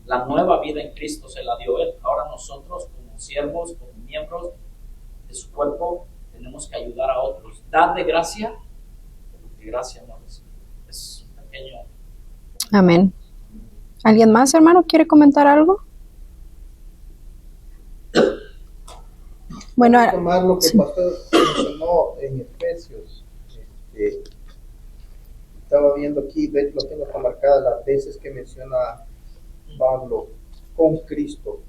la nueva vida en Cristo se la dio Él. Ahora nosotros como siervos, como miembros de su cuerpo, tenemos que ayudar a otros. Dar de gracia, porque gracia no recibe. Es un pequeño... Amén. ¿Alguien más, hermano, quiere comentar algo? Bueno, tomar lo que sí. Pastor mencionó en Efesios. Estaba viendo aquí, lo tengo marcada las veces que menciona Pablo con Cristo,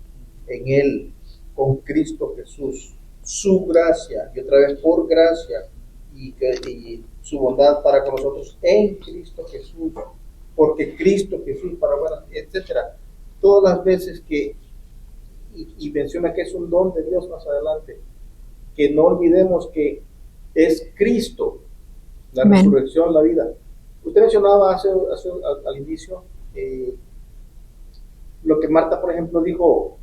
en Él, con Cristo Jesús, su gracia, y otra vez por gracia, y su bondad para con nosotros en Cristo Jesús, porque Cristo Jesús para buenas, etcétera. Todas las veces que y menciona que es un don de Dios más adelante, que no olvidemos que es Cristo, la Amén. Resurrección, la vida. Usted mencionaba al inicio lo que Marta, por ejemplo, dijo,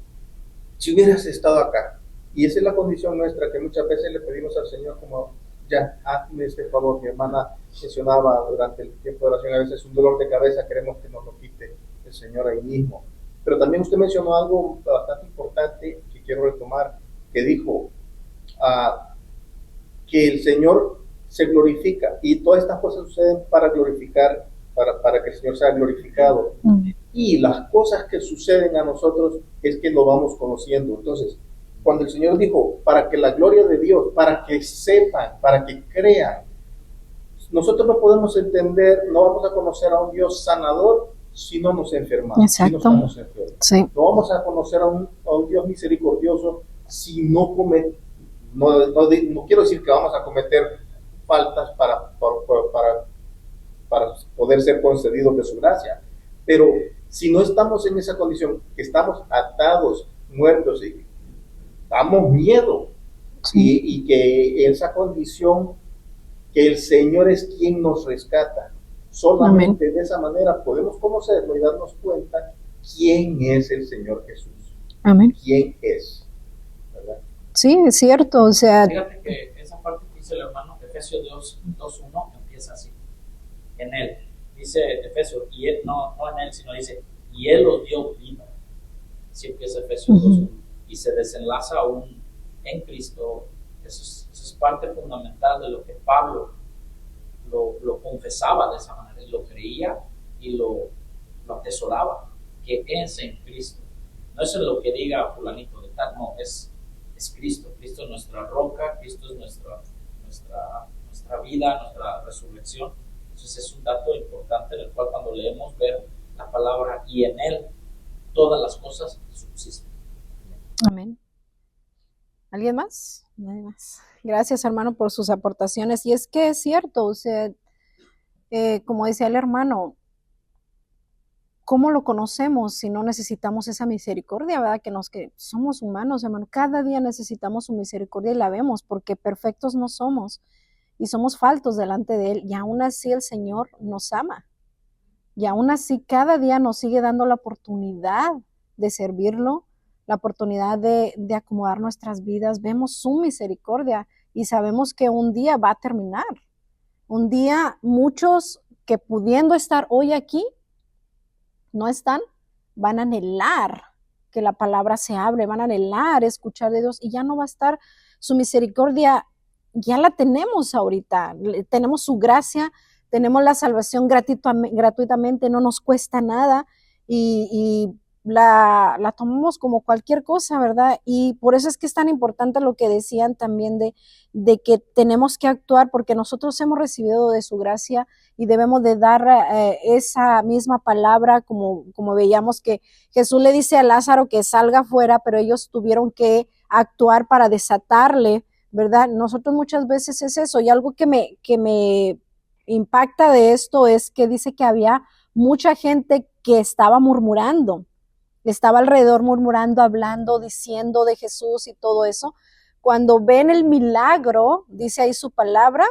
si hubieras estado acá, y esa es la condición nuestra, que muchas veces le pedimos al Señor como, ya, hazme este favor. Mi hermana mencionaba durante el tiempo de oración, a veces un dolor de cabeza, queremos que nos lo quite el Señor ahí mismo. Pero también usted mencionó algo bastante importante que quiero retomar, que dijo que el Señor se glorifica y todas estas cosas suceden para glorificar, para que el Señor sea glorificado. Y las cosas que suceden a nosotros es que lo vamos conociendo. Entonces, cuando el Señor dijo, para que la gloria de Dios, para que sepan, para que crean, nosotros no podemos entender, no vamos a conocer a un Dios sanador si no nos enfermamos. Exacto. Si no estamos enfermos. Sí. No vamos a conocer a un Dios misericordioso si no quiero decir que vamos a cometer faltas para poder ser concedidos de su gracia, pero si no estamos en esa condición, que estamos atados, muertos y damos miedo, Sí. y que esa condición, que el Señor es quien nos rescata, solamente Amén. De esa manera podemos conocerlo y darnos cuenta quién es el Señor Jesús. Amén. ¿Quién es? ¿Verdad? Sí, es cierto, o sea, Fíjate que esa parte que dice el hermano, Efesios 2:1 empieza así. En él, dice Efesios, y él, no en él, sino dice, y él os dio vida. Así empieza Efesios 2:1. Y se desenlaza aún en Cristo. Eso es parte fundamental de lo que Pablo lo confesaba de esa manera, y lo creía y lo atesoraba, que es en Cristo. No es en lo que diga fulanito de tal, no, es Cristo. Cristo es nuestra roca, Cristo es nuestra vida, nuestra resurrección. Entonces es un dato importante en el cual cuando leemos ver la palabra y en él todas las cosas subsisten. amén. ¿Alguien más? Nadie más. Gracias, hermano, por sus aportaciones. Y es que es cierto, o sea, como decía el hermano, ¿cómo lo conocemos si no necesitamos esa misericordia, verdad? Que somos humanos, hermano. Cada día necesitamos su misericordia y la vemos porque perfectos no somos y somos faltos delante de Él. Y aún así el Señor nos ama. Y aún así cada día nos sigue dando la oportunidad de servirlo, la oportunidad de acomodar nuestras vidas. Vemos su misericordia y sabemos que un día va a terminar. Un día muchos que pudiendo estar hoy aquí, no están, van a anhelar que la palabra se hable, van a anhelar escuchar de Dios y ya no va a estar su misericordia, ya la tenemos ahorita, tenemos su gracia, tenemos la salvación gratuitamente, no nos cuesta nada y la tomamos como cualquier cosa, ¿verdad? Y por eso es que es tan importante lo que decían también de que tenemos que actuar porque nosotros hemos recibido de su gracia y debemos de dar esa misma palabra, como veíamos que Jesús le dice a Lázaro que salga afuera, pero ellos tuvieron que actuar para desatarle, ¿verdad? Nosotros muchas veces es eso, y algo que me impacta de esto es que dice que había mucha gente que estaba murmurando, estaba alrededor murmurando, hablando, diciendo de Jesús y todo eso. Cuando ven el milagro, dice ahí su palabra,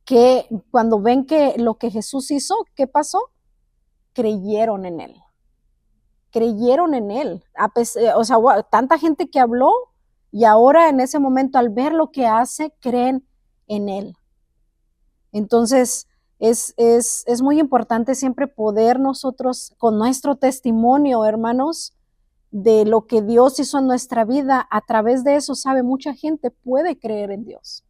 que cuando ven que lo que Jesús hizo, ¿qué pasó? Creyeron en él. Creyeron en él. O sea, tanta gente que habló y ahora en ese momento al ver lo que hace, creen en él. Entonces, es muy importante siempre poder nosotros, con nuestro testimonio, hermanos, de lo que Dios hizo en nuestra vida, a través de eso, sabe, mucha gente puede creer en Dios.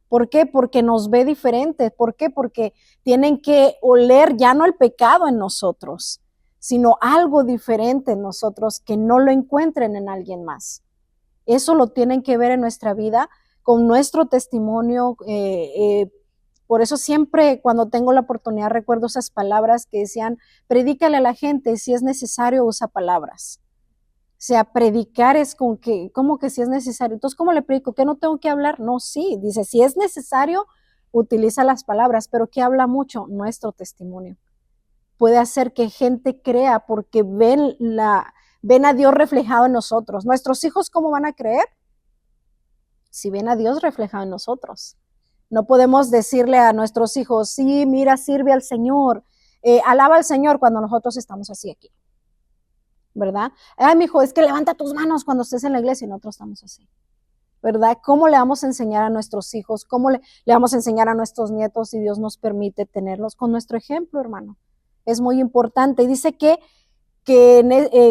¿Por qué? Porque nos ve diferentes. ¿Por qué? Porque tienen que oler ya no el pecado en nosotros, sino algo diferente en nosotros que no lo encuentren en alguien más. Eso lo tienen que ver en nuestra vida con nuestro testimonio. Por eso siempre cuando tengo la oportunidad recuerdo esas palabras que decían, predícale a la gente, si es necesario usa palabras. O sea, predicar es con que, ¿cómo que si es necesario? Entonces, ¿cómo le predico? ¿Que no tengo que hablar? No, sí, dice, si es necesario, utiliza las palabras, pero ¿qué habla mucho? Nuestro testimonio. Puede hacer que gente crea porque ven a Dios reflejado en nosotros. ¿Nuestros hijos cómo van a creer? Si ven a Dios reflejado en nosotros. No podemos decirle a nuestros hijos, sí, mira, sirve al Señor, alaba al Señor cuando nosotros estamos así aquí. ¿Verdad? Ay, mijo, es que levanta tus manos cuando estés en la iglesia y nosotros estamos así. ¿Verdad? ¿Cómo le vamos a enseñar a nuestros hijos? ¿Cómo le vamos a enseñar a nuestros nietos si Dios nos permite tenerlos? Con nuestro ejemplo, hermano. Es muy importante. Y dice que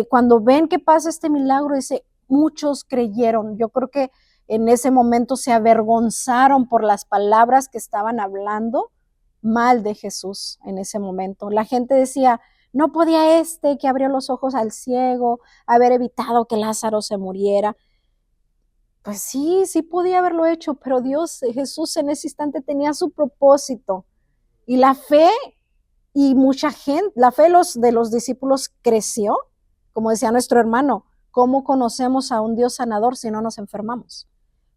cuando ven que pasa este milagro, dice, muchos creyeron. Yo creo que en ese momento se avergonzaron por las palabras que estaban hablando mal de Jesús en ese momento. La gente decía, no podía que abrió los ojos al ciego, haber evitado que Lázaro se muriera. Pues sí podía haberlo hecho, pero Jesús en ese instante tenía su propósito. Y la fe y mucha gente, la fe de los discípulos creció, como decía nuestro hermano, ¿cómo conocemos a un Dios sanador si no nos enfermamos?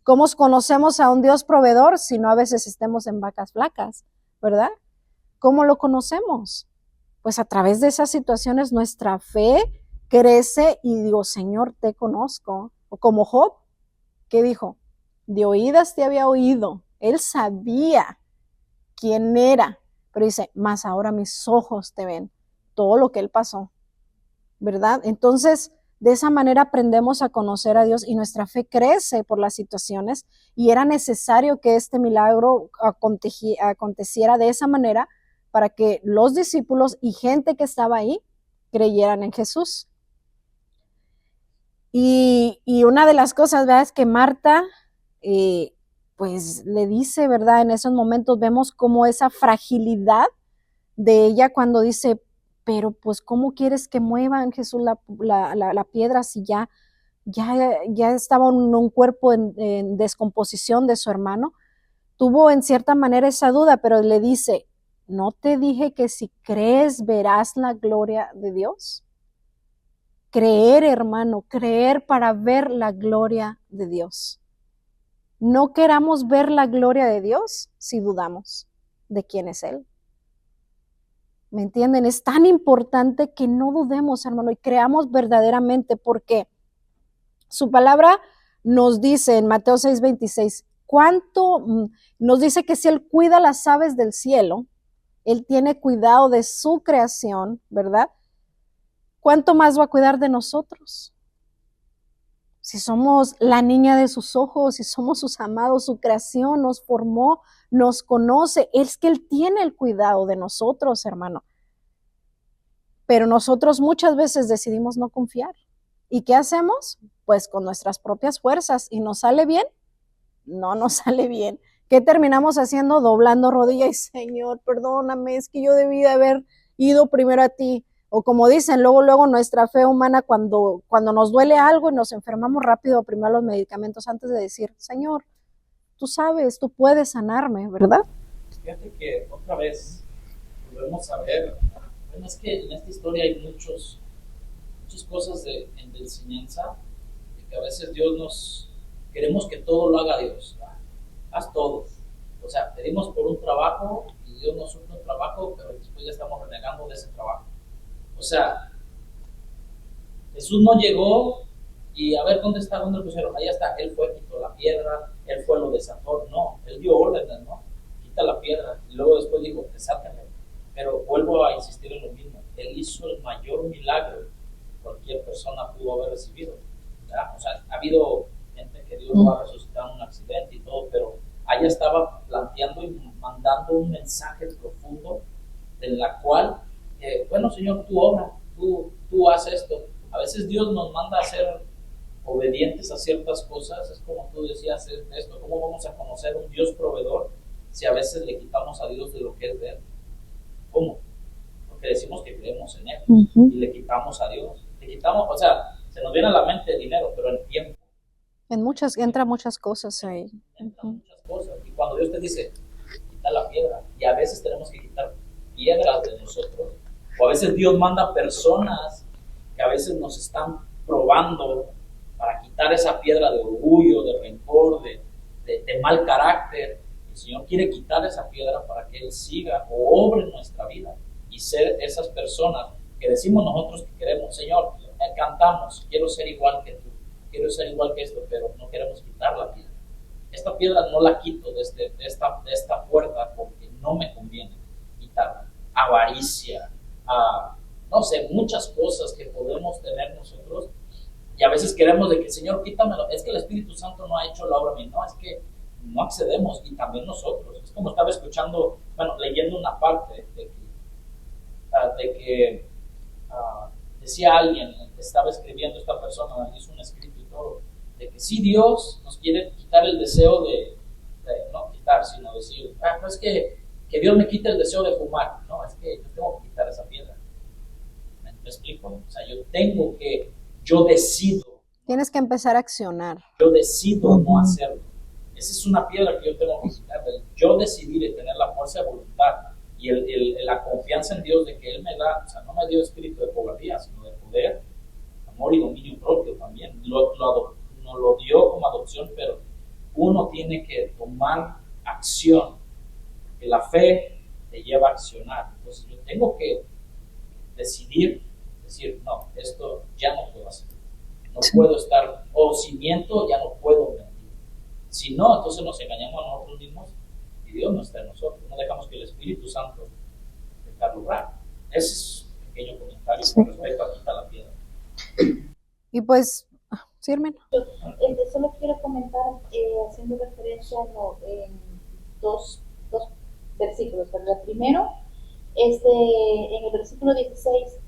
¿Cómo conocemos a un Dios proveedor si no a veces estemos en vacas flacas? ¿Verdad? ¿Cómo lo conocemos? Pues a través de esas situaciones nuestra fe crece y digo, Señor, te conozco. O como Job, ¿qué dijo? De oídas te había oído. Él sabía quién era, pero dice, mas ahora mis ojos te ven. Todo lo que él pasó, ¿verdad? Entonces, De esa manera aprendemos a conocer a Dios y nuestra fe crece por las situaciones, y era necesario que este milagro aconteciera de esa manera para que los discípulos y gente que estaba ahí creyeran en Jesús. Y una de las cosas, ¿verdad?, es que Marta, pues le dice, ¿verdad? En esos momentos vemos como esa fragilidad de ella cuando dice, pero pues ¿cómo quieres que muevan, Jesús, la piedra si ya estaba un cuerpo en descomposición de su hermano? Tuvo en cierta manera esa duda, pero le dice, ¿no te dije que si crees verás la gloria de Dios? Creer, hermano, creer para ver la gloria de Dios. No queramos ver la gloria de Dios si dudamos de quién es Él. ¿Me entienden? Es tan importante que no dudemos, hermano, y creamos verdaderamente, porque su palabra nos dice en Mateo 6:26, nos dice que si Él cuida las aves del cielo, Él tiene cuidado de su creación, ¿verdad? ¿Cuánto más va a cuidar de nosotros? Si somos la niña de sus ojos, si somos sus amados, su creación nos formó, nos conoce, es que Él tiene el cuidado de nosotros, hermano. Pero nosotros muchas veces decidimos no confiar. ¿Y qué hacemos? Pues con nuestras propias fuerzas. ¿Y nos sale bien? No nos sale bien. ¿Qué terminamos haciendo? Doblando rodillas y Señor, perdóname, es que yo debí de haber ido primero a ti. O como dicen, luego nuestra fe humana cuando nos duele algo y nos enfermamos rápido, primero los medicamentos antes de decir, Señor, tú sabes, tú puedes sanarme, ¿verdad? Fíjate que otra vez volvemos a ver, bueno, es que en esta historia hay muchas cosas de enseñanza, de que a veces queremos que todo lo haga Dios, ¿verdad? Haz todo. O sea, pedimos por un trabajo y Dios nos suple un trabajo, pero después ya estamos renegando de ese trabajo. O sea, Jesús no llegó y a ver dónde lo pusieron, ahí está, Él fue, quitó la piedra, Él fue, lo desató, no, Él dio órdenes, ¿no? Quita la piedra, y luego después dijo, desátenme. Pero vuelvo a insistir en lo mismo, Él hizo el mayor milagro que cualquier persona pudo haber recibido, ¿verdad? O sea, ha habido gente que Dios lo ha resucitado en un accidente y todo, pero allá estaba planteando y mandando un mensaje profundo en la cual bueno, Señor, tú obra, tú haces esto. A veces Dios nos manda a ser obedientes a ciertas cosas. Es como tú decías esto, ¿cómo vamos a conocer un Dios proveedor si a veces le quitamos a Dios de lo que es de Él? ¿Cómo? Porque decimos que creemos en Él y le quitamos a Dios. Le quitamos, o sea, se nos viene a la mente el dinero, pero el tiempo. Entra muchas cosas ahí. Entran muchas cosas. Y cuando Dios te dice, quita la piedra, y a veces tenemos que quitar piedras de nosotros. O a veces Dios manda personas que a veces nos están probando para quitar esa piedra de orgullo, de rencor, de mal carácter. El Señor quiere quitar esa piedra para que Él siga o obre en nuestra vida y ser esas personas que decimos nosotros que queremos. Señor, cantamos, quiero ser igual que tú, quiero ser igual que esto, pero no queremos quitar la piedra. Esta piedra no la quito de esta puerta porque no me conviene quitarla. Avaricia, no sé, muchas cosas que podemos tener nosotros, y a veces queremos de que, Señor, quítamelo. Es que el Espíritu Santo no ha hecho la obra en mí. No, es que no accedemos, y también nosotros. Es como estaba escuchando, leyendo una parte de que decía alguien, estaba escribiendo esta persona, hizo un escrito y todo, de que sí, Dios nos quiere quitar el deseo de no quitar, sino decir, no es que Dios me quite el deseo de fumar. No, es que yo tengo que quitar esa piedra. ¿Me explico? O sea, yo decido. Tienes que empezar a accionar. Yo decido no hacerlo. Esa es una piedra que yo tengo que quitar. Yo decidir y tener la fuerza de voluntad y la confianza en Dios de que Él me da, o sea, no me dio espíritu de cobardía, sino de poder, amor y dominio propio también. Nos lo dio como adopción, pero uno tiene que tomar acción, que la fe te lleva a accionar. Entonces yo tengo que decir, no, esto ya no puedo hacer. No puedo estar, o si miento, ya no puedo mentir. Si no, entonces nos engañamos a nosotros mismos y Dios no está en nosotros. No dejamos que el Espíritu Santo tenga lugar. Ese es un pequeño comentario con respecto a quitar la piedra. Y pues, sí, hermano. Solo quiero comentar, haciendo referencia en dos versículos, ¿verdad? Primero, en el versículo 16,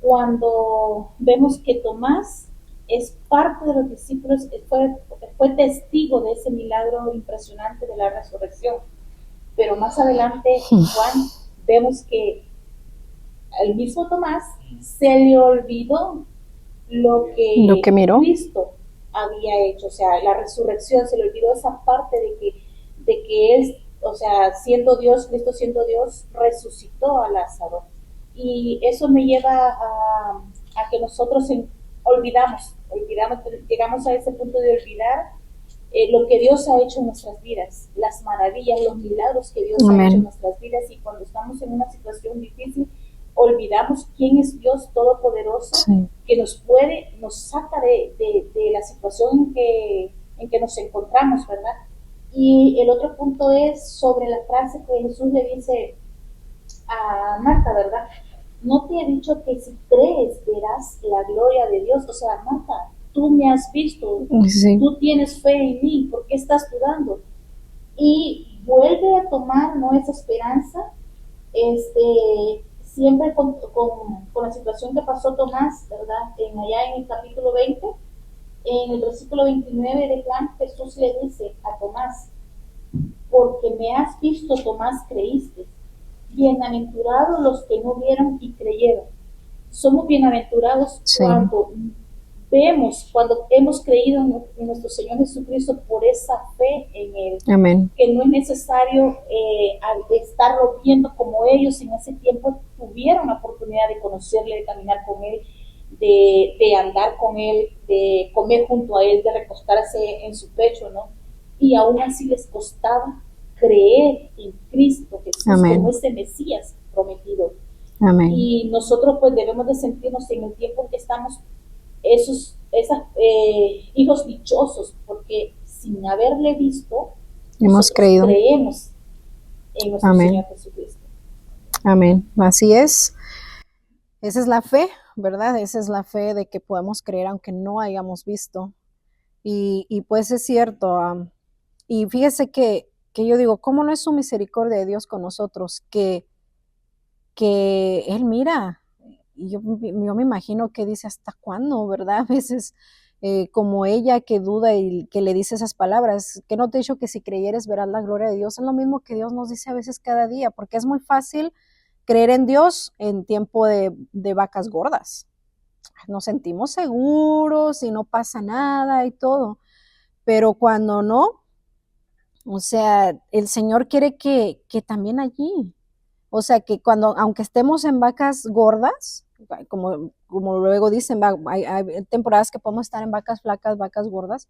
cuando vemos que Tomás es parte de los discípulos, fue testigo de ese milagro impresionante de la resurrección. Pero más adelante en Juan vemos que al mismo Tomás se le olvidó lo que miró. Cristo había hecho, o sea, la resurrección, se le olvidó esa parte de que él, o sea, siendo Dios, Cristo siendo Dios, resucitó a Lázaro. Y eso me lleva a que nosotros olvidamos, llegamos a ese punto de olvidar lo que Dios ha hecho en nuestras vidas, las maravillas, los milagros que Dios ha hecho en nuestras vidas, y cuando estamos en una situación difícil, olvidamos quién es Dios Todopoderoso, sí, que nos saca de la situación en que nos encontramos, ¿verdad? Y el otro punto es sobre la frase que Jesús le dice a Marta, ¿verdad? No te he dicho que si crees verás la gloria de Dios. O sea, Marta, tú me has visto, sí, tú tienes fe en mí, ¿por qué estás dudando? Y vuelve a tomar, ¿no?, esa esperanza, siempre con la situación que pasó Tomás, ¿verdad? Allá en el capítulo 20, en el versículo 29 de Juan, Jesús le dice a Tomás: porque me has visto, Tomás, creíste. Bienaventurados los que no vieron y creyeron. Somos bienaventurados, sí, cuando hemos creído en nuestro Señor Jesucristo por esa fe en Él. Amén. Que no es necesario estarlo viendo como ellos en ese tiempo tuvieron la oportunidad de conocerle, de caminar con Él, de andar con Él, de comer junto a Él, de recostarse en su pecho, ¿no? Y aún así les costaba creer en Cristo Jesús, amén, como ese Mesías prometido. Amén. Y nosotros pues debemos de sentirnos en el tiempo que estamos esos hijos dichosos, porque sin haberle visto hemos creído, creemos en nuestro, amén, Señor Jesucristo. Amén, así es. Esa es la fe, ¿verdad? Esa es la fe de que podemos creer aunque no hayamos visto. Y pues es cierto. Y fíjese que yo digo, ¿cómo no es su misericordia de Dios con nosotros? Que Él mira. Y yo me imagino que dice, ¿hasta cuándo, verdad? A veces, como ella que duda y que le dice esas palabras, que no te he dicho que si creyeres verás la gloria de Dios. Es lo mismo que Dios nos dice a veces cada día, porque es muy fácil creer en Dios en tiempo de vacas gordas. Nos sentimos seguros y no pasa nada y todo, pero cuando no, o sea, el Señor quiere que también allí, o sea, que cuando, aunque estemos en vacas gordas, como luego dicen, hay temporadas que podemos estar en vacas flacas, vacas gordas,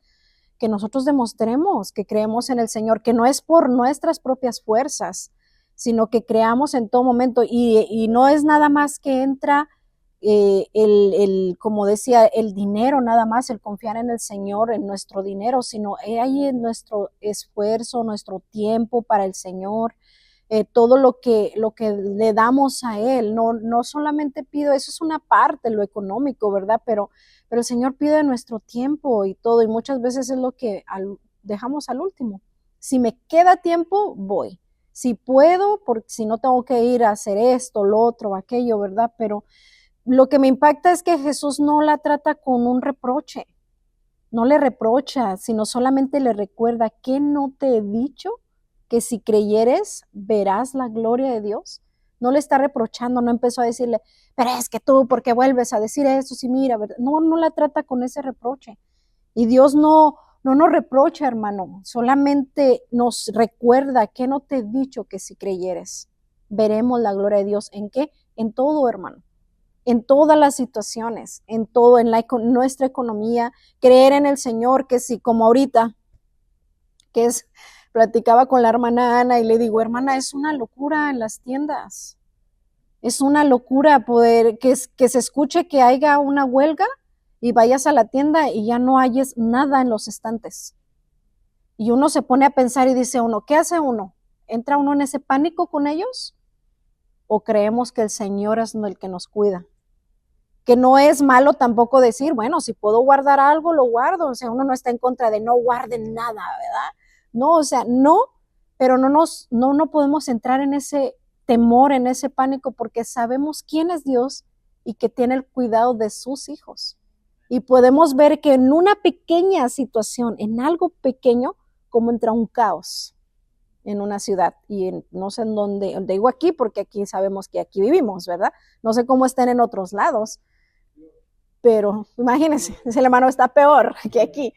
que nosotros demostremos que creemos en el Señor, que no es por nuestras propias fuerzas, sino que creamos en todo momento, y no es nada más que entra como decía, el dinero nada más, el confiar en el Señor, en nuestro dinero, sino ahí en nuestro esfuerzo, nuestro tiempo para el Señor, todo lo que le damos a Él. No solamente pido, eso es una parte, lo económico, ¿verdad? Pero el Señor pide nuestro tiempo y todo, y muchas veces es lo que dejamos al último. Si me queda tiempo, voy. Si puedo, porque si no tengo que ir a hacer esto, lo otro, aquello, ¿verdad? Pero lo que me impacta es que Jesús no la trata con un reproche, no le reprocha, sino solamente le recuerda, ¿qué no te he dicho? Que si creyeres, verás la gloria de Dios. No le está reprochando, no empezó a decirle, pero es que tú, ¿por qué vuelves a decir eso? Si mira, ¿verdad? No la trata con ese reproche. Y Dios no nos reprocha, hermano, solamente nos recuerda, ¿qué no te he dicho? Que si creyeres, veremos la gloria de Dios. ¿En qué? En todo, hermano. En todas las situaciones, en todo, en nuestra economía, creer en el Señor, que si como ahorita, platicaba con la hermana Ana y le digo, hermana, es una locura en las tiendas, es una locura poder, que se escuche que haya una huelga y vayas a la tienda y ya no hayes nada en los estantes. Y uno se pone a pensar y dice uno, ¿qué hace uno? ¿Entra uno en ese pánico con ellos? ¿O creemos que el Señor es el que nos cuida? que no es malo tampoco decir, bueno, si puedo guardar algo, lo guardo. O sea, uno no está en contra de no guarden nada, ¿verdad? No, o sea, no, pero no podemos entrar en ese temor, en ese pánico, porque sabemos quién es Dios y que tiene el cuidado de sus hijos. Y podemos ver que en una pequeña situación, en algo pequeño, como entra un caos en una ciudad. Y no sé en dónde, digo aquí, porque aquí sabemos que aquí vivimos, ¿verdad? No sé cómo estén en otros lados, pero imagínense, ese hermano está peor que aquí.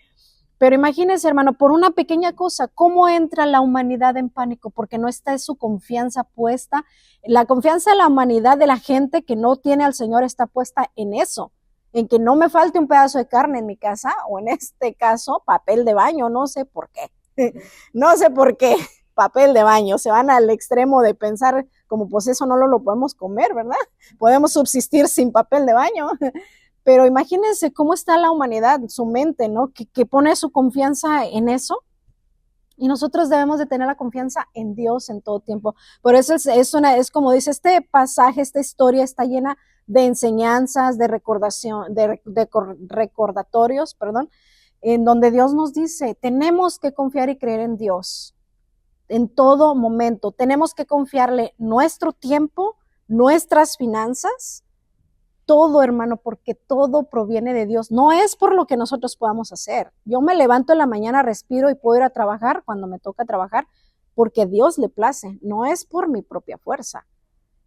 Pero imagínense, hermano, por una pequeña cosa, ¿cómo entra la humanidad en pánico? Porque no está su confianza puesta. La confianza de la humanidad, de la gente que no tiene al Señor, está puesta en eso, en que no me falte un pedazo de carne en mi casa, o en este caso, papel de baño, no sé por qué. No sé por qué, papel de baño. Se van al extremo de pensar como pues eso no lo podemos comer, ¿verdad? Podemos subsistir sin papel de baño. Pero imagínense cómo está la humanidad, su mente, ¿no? Que pone su confianza en eso. Y nosotros debemos de tener la confianza en Dios en todo tiempo. Por eso es como dice este pasaje, esta historia está llena de enseñanzas, de recordación, de recordatorios, perdón, en donde Dios nos dice, tenemos que confiar y creer en Dios en todo momento. Tenemos que confiarle nuestro tiempo, nuestras finanzas, todo, hermano, porque todo proviene de Dios. No es por lo que nosotros podamos hacer. Yo me levanto en la mañana, respiro y puedo ir a trabajar cuando me toca trabajar porque Dios le place. No es por mi propia fuerza.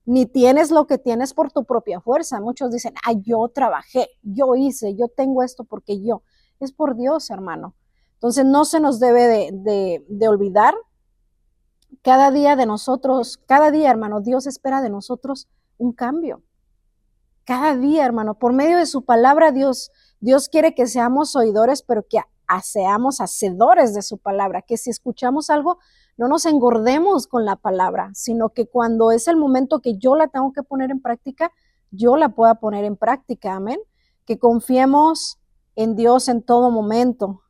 Ni tienes lo que tienes por tu propia fuerza. Muchos dicen, yo trabajé, yo hice, yo tengo esto porque yo. Es por Dios, hermano. Entonces no se nos debe de olvidar. Cada día de nosotros, cada día, hermano, Dios espera de nosotros un cambio. Cada día, hermano, por medio de su palabra, Dios quiere que seamos oidores, pero que seamos hacedores de su palabra, que si escuchamos algo, no nos engordemos con la palabra, sino que cuando es el momento que yo la tengo que poner en práctica, yo la pueda poner en práctica, amén. Que confiemos en Dios en todo momento.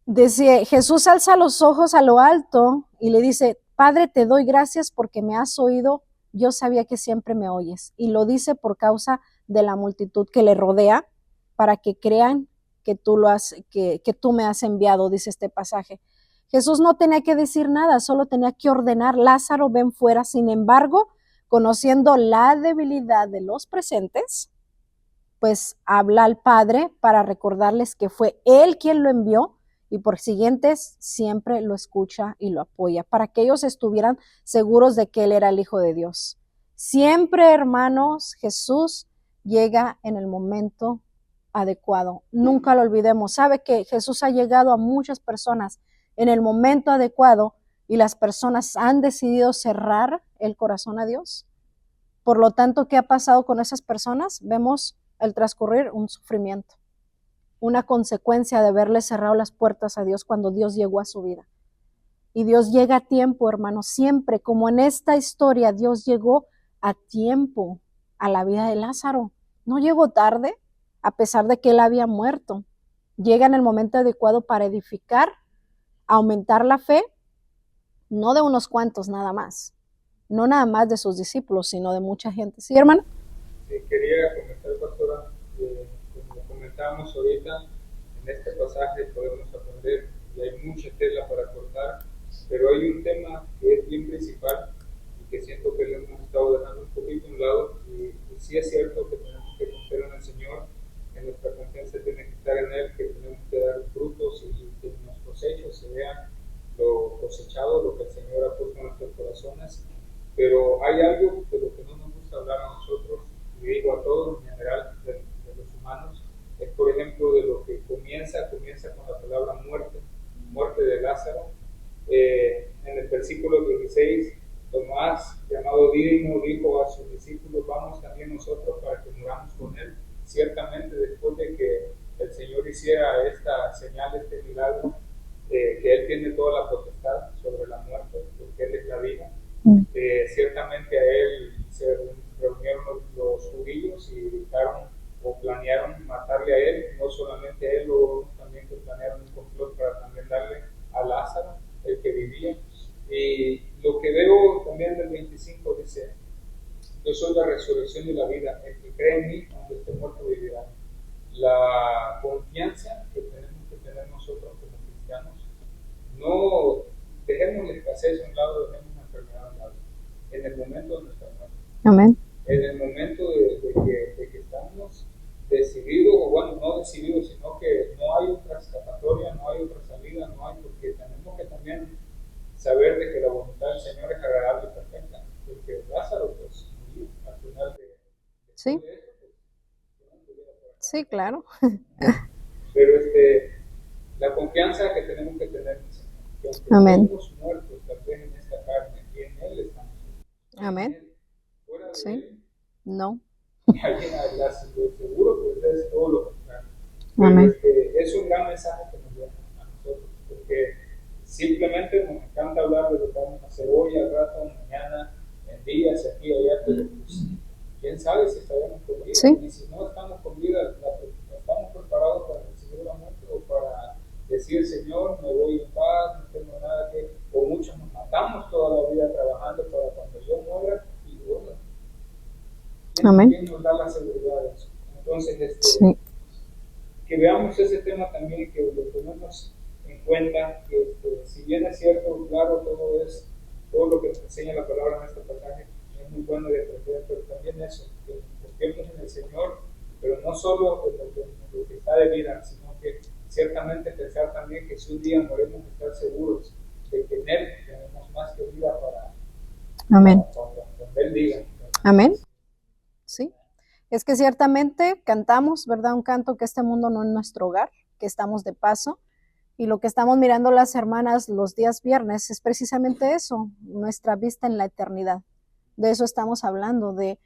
Dice, Jesús alza los ojos a lo alto y le dice, Padre, te doy gracias porque me has oído. Yo sabía que siempre me oyes. Y lo dice por causa de la multitud que le rodea, para que crean que tú me has enviado, dice este pasaje. Jesús no tenía que decir nada, solo tenía que ordenar, Lázaro, ven fuera. Sin embargo, conociendo la debilidad de los presentes, pues habla al Padre para recordarles que fue Él quien lo envió, y por siguientes siempre lo escucha y lo apoya, para que ellos estuvieran seguros de que Él era el Hijo de Dios. Siempre, hermanos, Jesús llega en el momento adecuado. Nunca lo olvidemos. Sabe que Jesús ha llegado a muchas personas en el momento adecuado y las personas han decidido cerrar el corazón a Dios. Por lo tanto, ¿qué ha pasado con esas personas? Vemos el transcurrir un sufrimiento, una consecuencia de haberle cerrado las puertas a Dios cuando Dios llegó a su vida. Y Dios llega a tiempo, hermanos, siempre, como en esta historia, Dios llegó a tiempo a la vida de Lázaro. No llegó tarde, a pesar de que él había muerto. Llega en el momento adecuado para edificar, aumentar la fe, no de unos cuantos nada más, no nada más de sus discípulos, sino de mucha gente. ¿Sí, hermano? Sí, quería comentar, pastora, como comentábamos ahorita, en este pasaje podemos aprender, y hay mucha tela para cortar, pero hay un tema que es bien principal y que siento que lo hemos estado dejando un poquito a un lado, y sí es cierto que tenemos que confiar en el Señor, que nuestra confianza tiene que estar en Él, que tenemos que dar frutos y que en los cosechos se vean lo cosechado, lo que el Señor ha puesto en nuestros corazones. Pero hay algo de lo que no nos gusta hablar a nosotros, y digo a todos en general, de los humanos, es por ejemplo de lo que comienza con la palabra muerte de Lázaro. En el versículo 16, Tomás, llamado Dídimo, dijo a sus discípulos, vamos también nosotros para que muramos con él. Ciertamente después de que el Señor hiciera esta señal, este milagro, que Él tiene toda la potestad sobre la muerte, porque Él es la vida. Ciertamente a Él se reunieron los judíos y buscaron o planearon matarle a Él, no solamente a Él, luego también que planearon un complot para también darle a Lázaro, el que vivía. Y lo que veo también del 25 dice, yo soy la resurrección y la vida. confianza que tenemos que tener nosotros como cristianos. No dejemos la escasez a un lado, dejemos la enfermedad a un lado. En el momento de nuestra muerte. Amén. En el momento de que estamos decididos, o bueno, no decididos, sino que no hay otra escapatoria, no hay otra salida, no hay, porque tenemos que también saber de que la voluntad del Señor es agradable y perfecta. Porque Lázaro, pues, murió al final de Sí. esto, pues, Sí, claro. pero la confianza que tenemos que tener en el Señor, que aunque Amén. estemos muertos tal vez en esta carne, y en Él estamos vivos. Amén. En Él. Fuera de Sí. Él, No. lo seguro pues es todo lo contrario. Pero Amén. es un gran mensaje que nos deja a nosotros, porque simplemente nos encanta hablar de lo que vamos a hacer hoy, al rato, mañana, en días, aquí y allá, pero pues, quién sabe si estaremos con vida. Sí. Y si no estamos con vida, estamos preparados para recibir la muerte o para decir, Señor, me voy en paz, no tengo nada que, o muchos nos matamos toda la vida trabajando para cuando yo muera y bueno, Amén. ¿quién nos da la seguridad de eso? Entonces, Sí. que veamos ese tema también, que lo tenemos en cuenta, que si bien es cierto, claro, todo lo que nos enseña la palabra en este pasaje es muy bueno de aprender, pero también eso, que confiemos en el Señor, pero no solo en lo que está de vida, sino que ciertamente pensar también que si un día morimos, estar seguros de que en Él tenemos más que vida para Amén. cuando Él diga. Amén. Sí. Es que ciertamente cantamos, ¿verdad? Un canto que este mundo no es nuestro hogar, que estamos de paso. Y lo que estamos mirando las hermanas los días viernes es precisamente eso, nuestra vista en la eternidad. De eso estamos hablando, de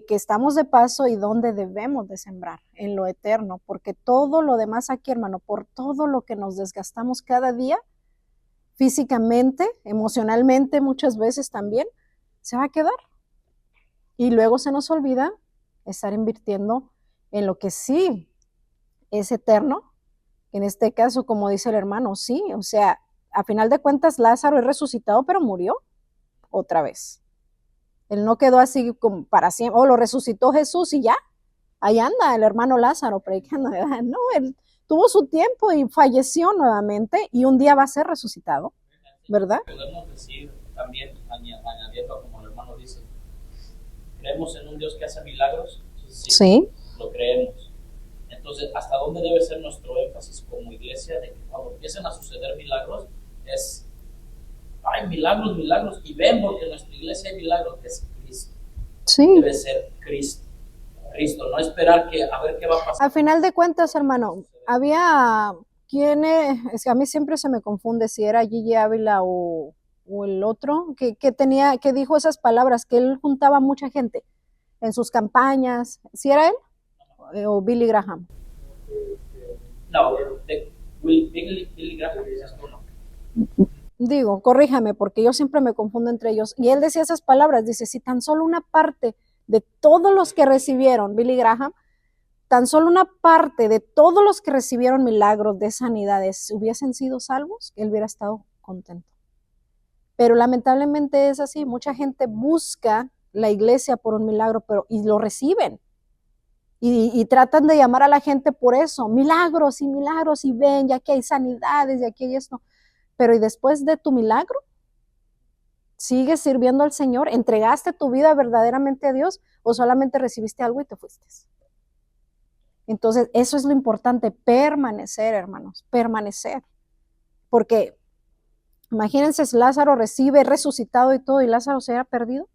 que estamos de paso y dónde debemos de sembrar, en lo eterno, porque todo lo demás aquí, hermano, por todo lo que nos desgastamos cada día, físicamente, emocionalmente, muchas veces también, se va a quedar. Y luego se nos olvida estar invirtiendo en lo que sí es eterno. En este caso, como dice el hermano, sí, o sea, a final de cuentas Lázaro es resucitado, pero murió otra vez. Él no quedó así como para siempre, lo resucitó Jesús y ya, ahí anda el hermano Lázaro predicando, ¿verdad? No, él tuvo su tiempo y falleció nuevamente y un día va a ser resucitado, ¿verdad? Podemos decir también, añadiendo como el hermano dice, ¿creemos en un Dios que hace milagros? Sí. Lo creemos. Entonces, ¿hasta dónde debe ser nuestro énfasis como iglesia? De que cuando empiecen a suceder milagros, hay milagros, milagros, y ven porque en nuestra iglesia hay milagros, que es Cristo. Sí. Debe ser Cristo, no esperar a ver qué va a pasar. A final de cuentas, hermano, había es que a mí siempre se me confunde si era Gigi Ávila o el otro, que dijo esas palabras, que él juntaba mucha gente en sus campañas. ¿Sí era él? ¿O Billy Graham? No, Billy Graham dices tú, no. Digo, corríjame, porque yo siempre me confundo entre ellos. Y él decía esas palabras, dice, si tan solo una parte de todos los que recibieron, Billy Graham, tan solo una parte de todos los que recibieron milagros de sanidades hubiesen sido salvos, él hubiera estado contento. Pero lamentablemente es así, mucha gente busca la iglesia por un milagro, y lo reciben. Y tratan de llamar a la gente por eso, milagros, y ven, ya que hay sanidades, ya que hay esto. Pero ¿y después de tu milagro? ¿Sigues sirviendo al Señor? ¿Entregaste tu vida verdaderamente a Dios o solamente recibiste algo y te fuiste? Entonces, eso es lo importante, permanecer, hermanos, permanecer. Porque imagínense, Lázaro recibe resucitado y todo, y Lázaro se haya perdido.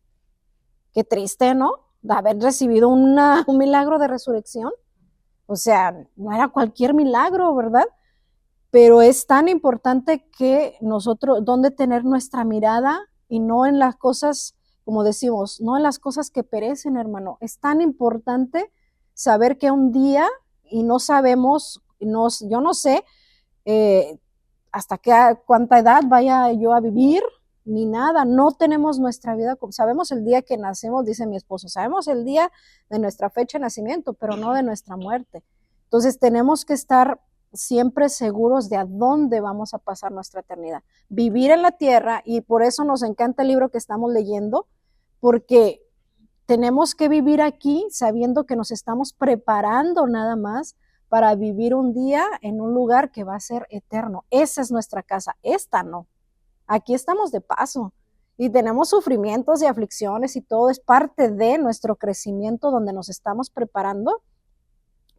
Qué triste, ¿no? De haber recibido un milagro de resurrección. O sea, no era cualquier milagro, ¿verdad? Pero es tan importante que nosotros, donde tener nuestra mirada y no en las cosas, como decimos, no en las cosas que perecen, hermano. Es tan importante saber que un día, y no sabemos, yo no sé hasta cuánta edad vaya yo a vivir, ni nada, no tenemos nuestra vida, sabemos el día que nacemos, dice mi esposo, sabemos el día de nuestra fecha de nacimiento, pero no de nuestra muerte. Entonces tenemos que estar siempre seguros de a dónde vamos a pasar nuestra eternidad. Vivir en la tierra, y por eso nos encanta el libro que estamos leyendo, porque tenemos que vivir aquí sabiendo que nos estamos preparando nada más para vivir un día en un lugar que va a ser eterno. Esa es nuestra casa, esta no. Aquí estamos de paso y tenemos sufrimientos y aflicciones y todo es parte de nuestro crecimiento donde nos estamos preparando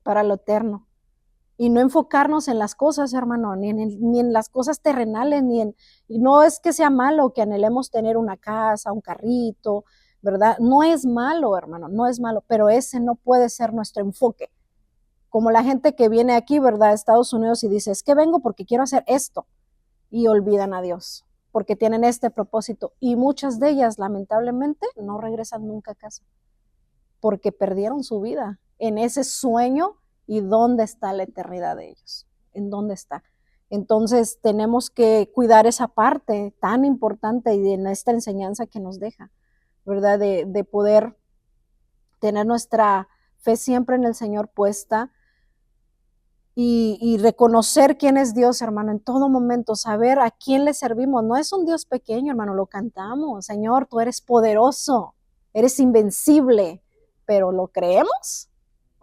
para lo eterno. Y no enfocarnos en las cosas, hermano, ni en las cosas terrenales, y no es que sea malo que anhelemos tener una casa, un carrito, ¿verdad? No es malo, hermano, no es malo, pero ese no puede ser nuestro enfoque. Como la gente que viene aquí, ¿verdad?, a Estados Unidos y dice, es que vengo porque quiero hacer esto, y olvidan a Dios, porque tienen este propósito, y muchas de ellas, lamentablemente, no regresan nunca a casa, porque perdieron su vida en ese sueño. ¿Y dónde está la eternidad de ellos? ¿En dónde está? Entonces tenemos que cuidar esa parte tan importante y en esta enseñanza que nos deja, ¿verdad? De poder tener nuestra fe siempre en el Señor puesta y reconocer quién es Dios, hermano, en todo momento, saber a quién le servimos. No es un Dios pequeño, hermano, lo cantamos. Señor, tú eres poderoso, eres invencible, pero ¿lo creemos?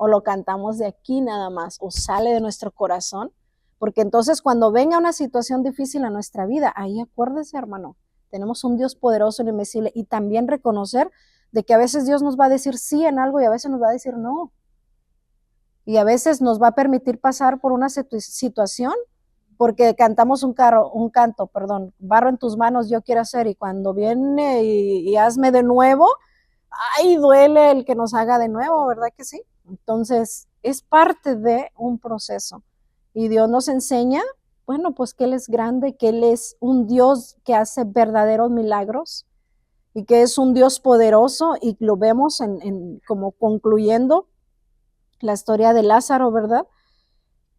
¿O lo cantamos de aquí nada más? ¿O sale de nuestro corazón? Porque entonces cuando venga una situación difícil a nuestra vida, ahí acuérdese, hermano, tenemos un Dios poderoso e invencible, y también reconocer de que a veces Dios nos va a decir sí en algo y a veces nos va a decir no. Y a veces nos va a permitir pasar por una situación porque cantamos un canto, barro en tus manos yo quiero hacer, y cuando viene y hazme de nuevo, ay, duele el que nos haga de nuevo, ¿verdad que sí? Entonces, es parte de un proceso. Y Dios nos enseña, bueno, pues que Él es grande, que Él es un Dios que hace verdaderos milagros y que es un Dios poderoso, y lo vemos como concluyendo la historia de Lázaro, ¿verdad?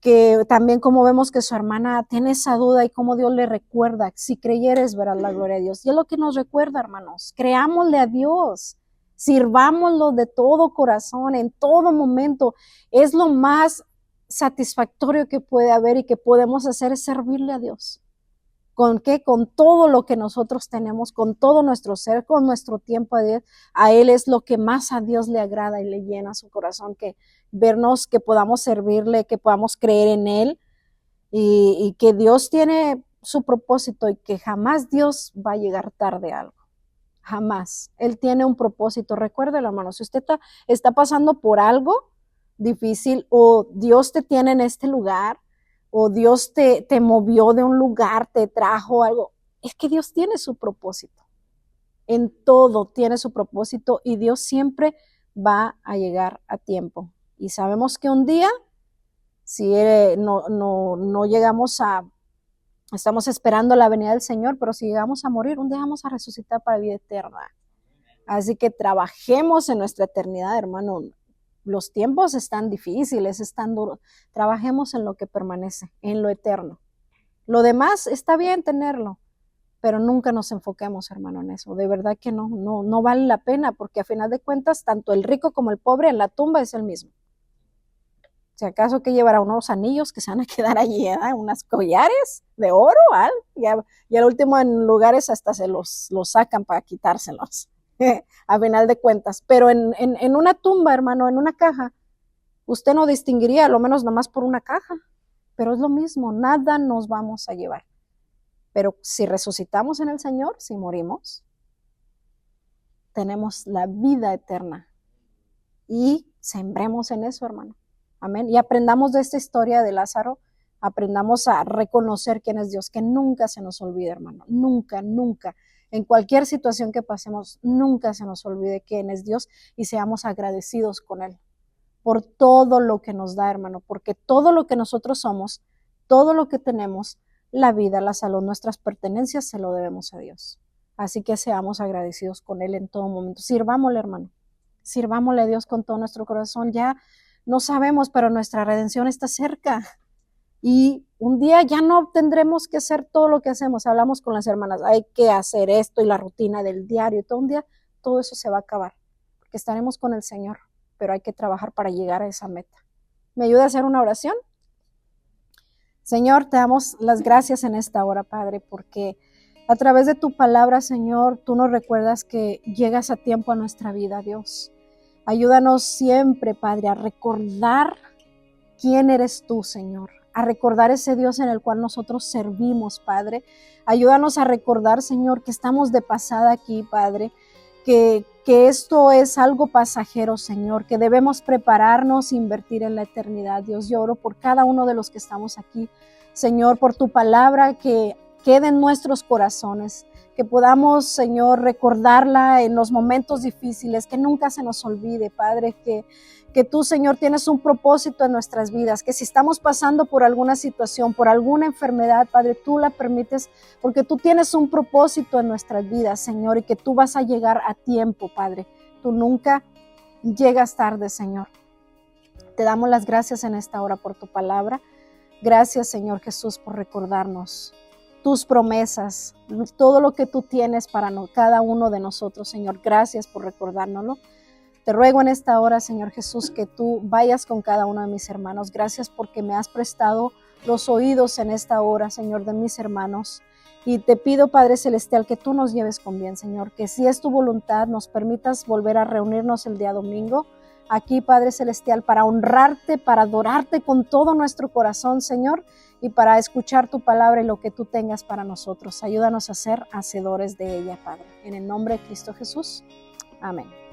Que también como vemos que su hermana tiene esa duda y cómo Dios le recuerda, si creyeres verás la gloria de Dios. Y es lo que nos recuerda, hermanos, creámosle a Dios. Sirvámoslo de todo corazón, en todo momento. Es lo más satisfactorio que puede haber y que podemos hacer, es servirle a Dios. ¿Con qué? Con todo lo que nosotros tenemos, con todo nuestro ser, con nuestro tiempo a Él es lo que más a Dios le agrada y le llena su corazón, que vernos, que podamos servirle, que podamos creer en Él y que Dios tiene su propósito y que jamás Dios va a llegar tarde a algo. Jamás. Él tiene un propósito. Recuérdelo, hermano, si usted está pasando por algo difícil, o Dios te tiene en este lugar, o Dios te movió de un lugar, te trajo algo, es que Dios tiene su propósito. En todo tiene su propósito, y Dios siempre va a llegar a tiempo. Y sabemos que un día, si no llegamos estamos esperando la venida del Señor, pero si llegamos a morir, un día vamos a resucitar para vida eterna. Así que trabajemos en nuestra eternidad, hermano. Los tiempos están difíciles, están duros. Trabajemos en lo que permanece, en lo eterno. Lo demás está bien tenerlo, pero nunca nos enfoquemos, hermano, en eso. De verdad que no vale la pena, porque a final de cuentas, tanto el rico como el pobre en la tumba es el mismo. Si acaso que llevará unos anillos que se van a quedar allí, unas collares de oro, y al último en lugares hasta se los sacan para quitárselos, a final de cuentas. Pero en una tumba, hermano, en una caja, usted no distinguiría, a lo menos nomás por una caja, pero es lo mismo, nada nos vamos a llevar. Pero si resucitamos en el Señor, si morimos, tenemos la vida eterna, y sembremos en eso, hermano. Amén. Y aprendamos de esta historia de Lázaro, aprendamos a reconocer quién es Dios, que nunca se nos olvide, hermano, nunca, nunca. En cualquier situación que pasemos, nunca se nos olvide quién es Dios, y seamos agradecidos con Él por todo lo que nos da, hermano, porque todo lo que nosotros somos, todo lo que tenemos, la vida, la salud, nuestras pertenencias, se lo debemos a Dios. Así que seamos agradecidos con Él en todo momento. Sirvámosle, hermano, sirvámosle a Dios con todo nuestro corazón. Ya no sabemos, pero nuestra redención está cerca. Y un día ya no tendremos que hacer todo lo que hacemos. Hablamos con las hermanas, hay que hacer esto y la rutina del diario. Y todo un día, todo eso se va a acabar, porque estaremos con el Señor, pero hay que trabajar para llegar a esa meta. ¿Me ayuda a hacer una oración? Señor, te damos las gracias en esta hora, Padre, porque a través de tu palabra, Señor, tú nos recuerdas que llegas a tiempo a nuestra vida, Dios. Ayúdanos siempre, Padre, a recordar quién eres tú, Señor, a recordar ese Dios en el cual nosotros servimos, Padre. Ayúdanos a recordar, Señor, que estamos de pasada aquí, Padre, que esto es algo pasajero, Señor, que debemos prepararnos e invertir en la eternidad. Dios, yo oro por cada uno de los que estamos aquí, Señor, por tu palabra que quede en nuestros corazones, que podamos, Señor, recordarla en los momentos difíciles, que nunca se nos olvide, Padre, que tú, Señor, tienes un propósito en nuestras vidas, que si estamos pasando por alguna situación, por alguna enfermedad, Padre, tú la permites porque tú tienes un propósito en nuestras vidas, Señor, y que tú vas a llegar a tiempo, Padre. Tú nunca llegas tarde, Señor. Te damos las gracias en esta hora por tu palabra. Gracias, Señor Jesús, por recordarnos tus promesas, todo lo que tú tienes para cada uno de nosotros, Señor. Gracias por recordárnoslo. Te ruego en esta hora, Señor Jesús, que tú vayas con cada uno de mis hermanos. Gracias porque me has prestado los oídos en esta hora, Señor, de mis hermanos. Y te pido, Padre Celestial, que tú nos lleves con bien, Señor, que si es tu voluntad, nos permitas volver a reunirnos el día domingo aquí, Padre Celestial, para honrarte, para adorarte con todo nuestro corazón, Señor, y para escuchar tu palabra y lo que tú tengas para nosotros. Ayúdanos a ser hacedores de ella, Padre. En el nombre de Cristo Jesús. Amén.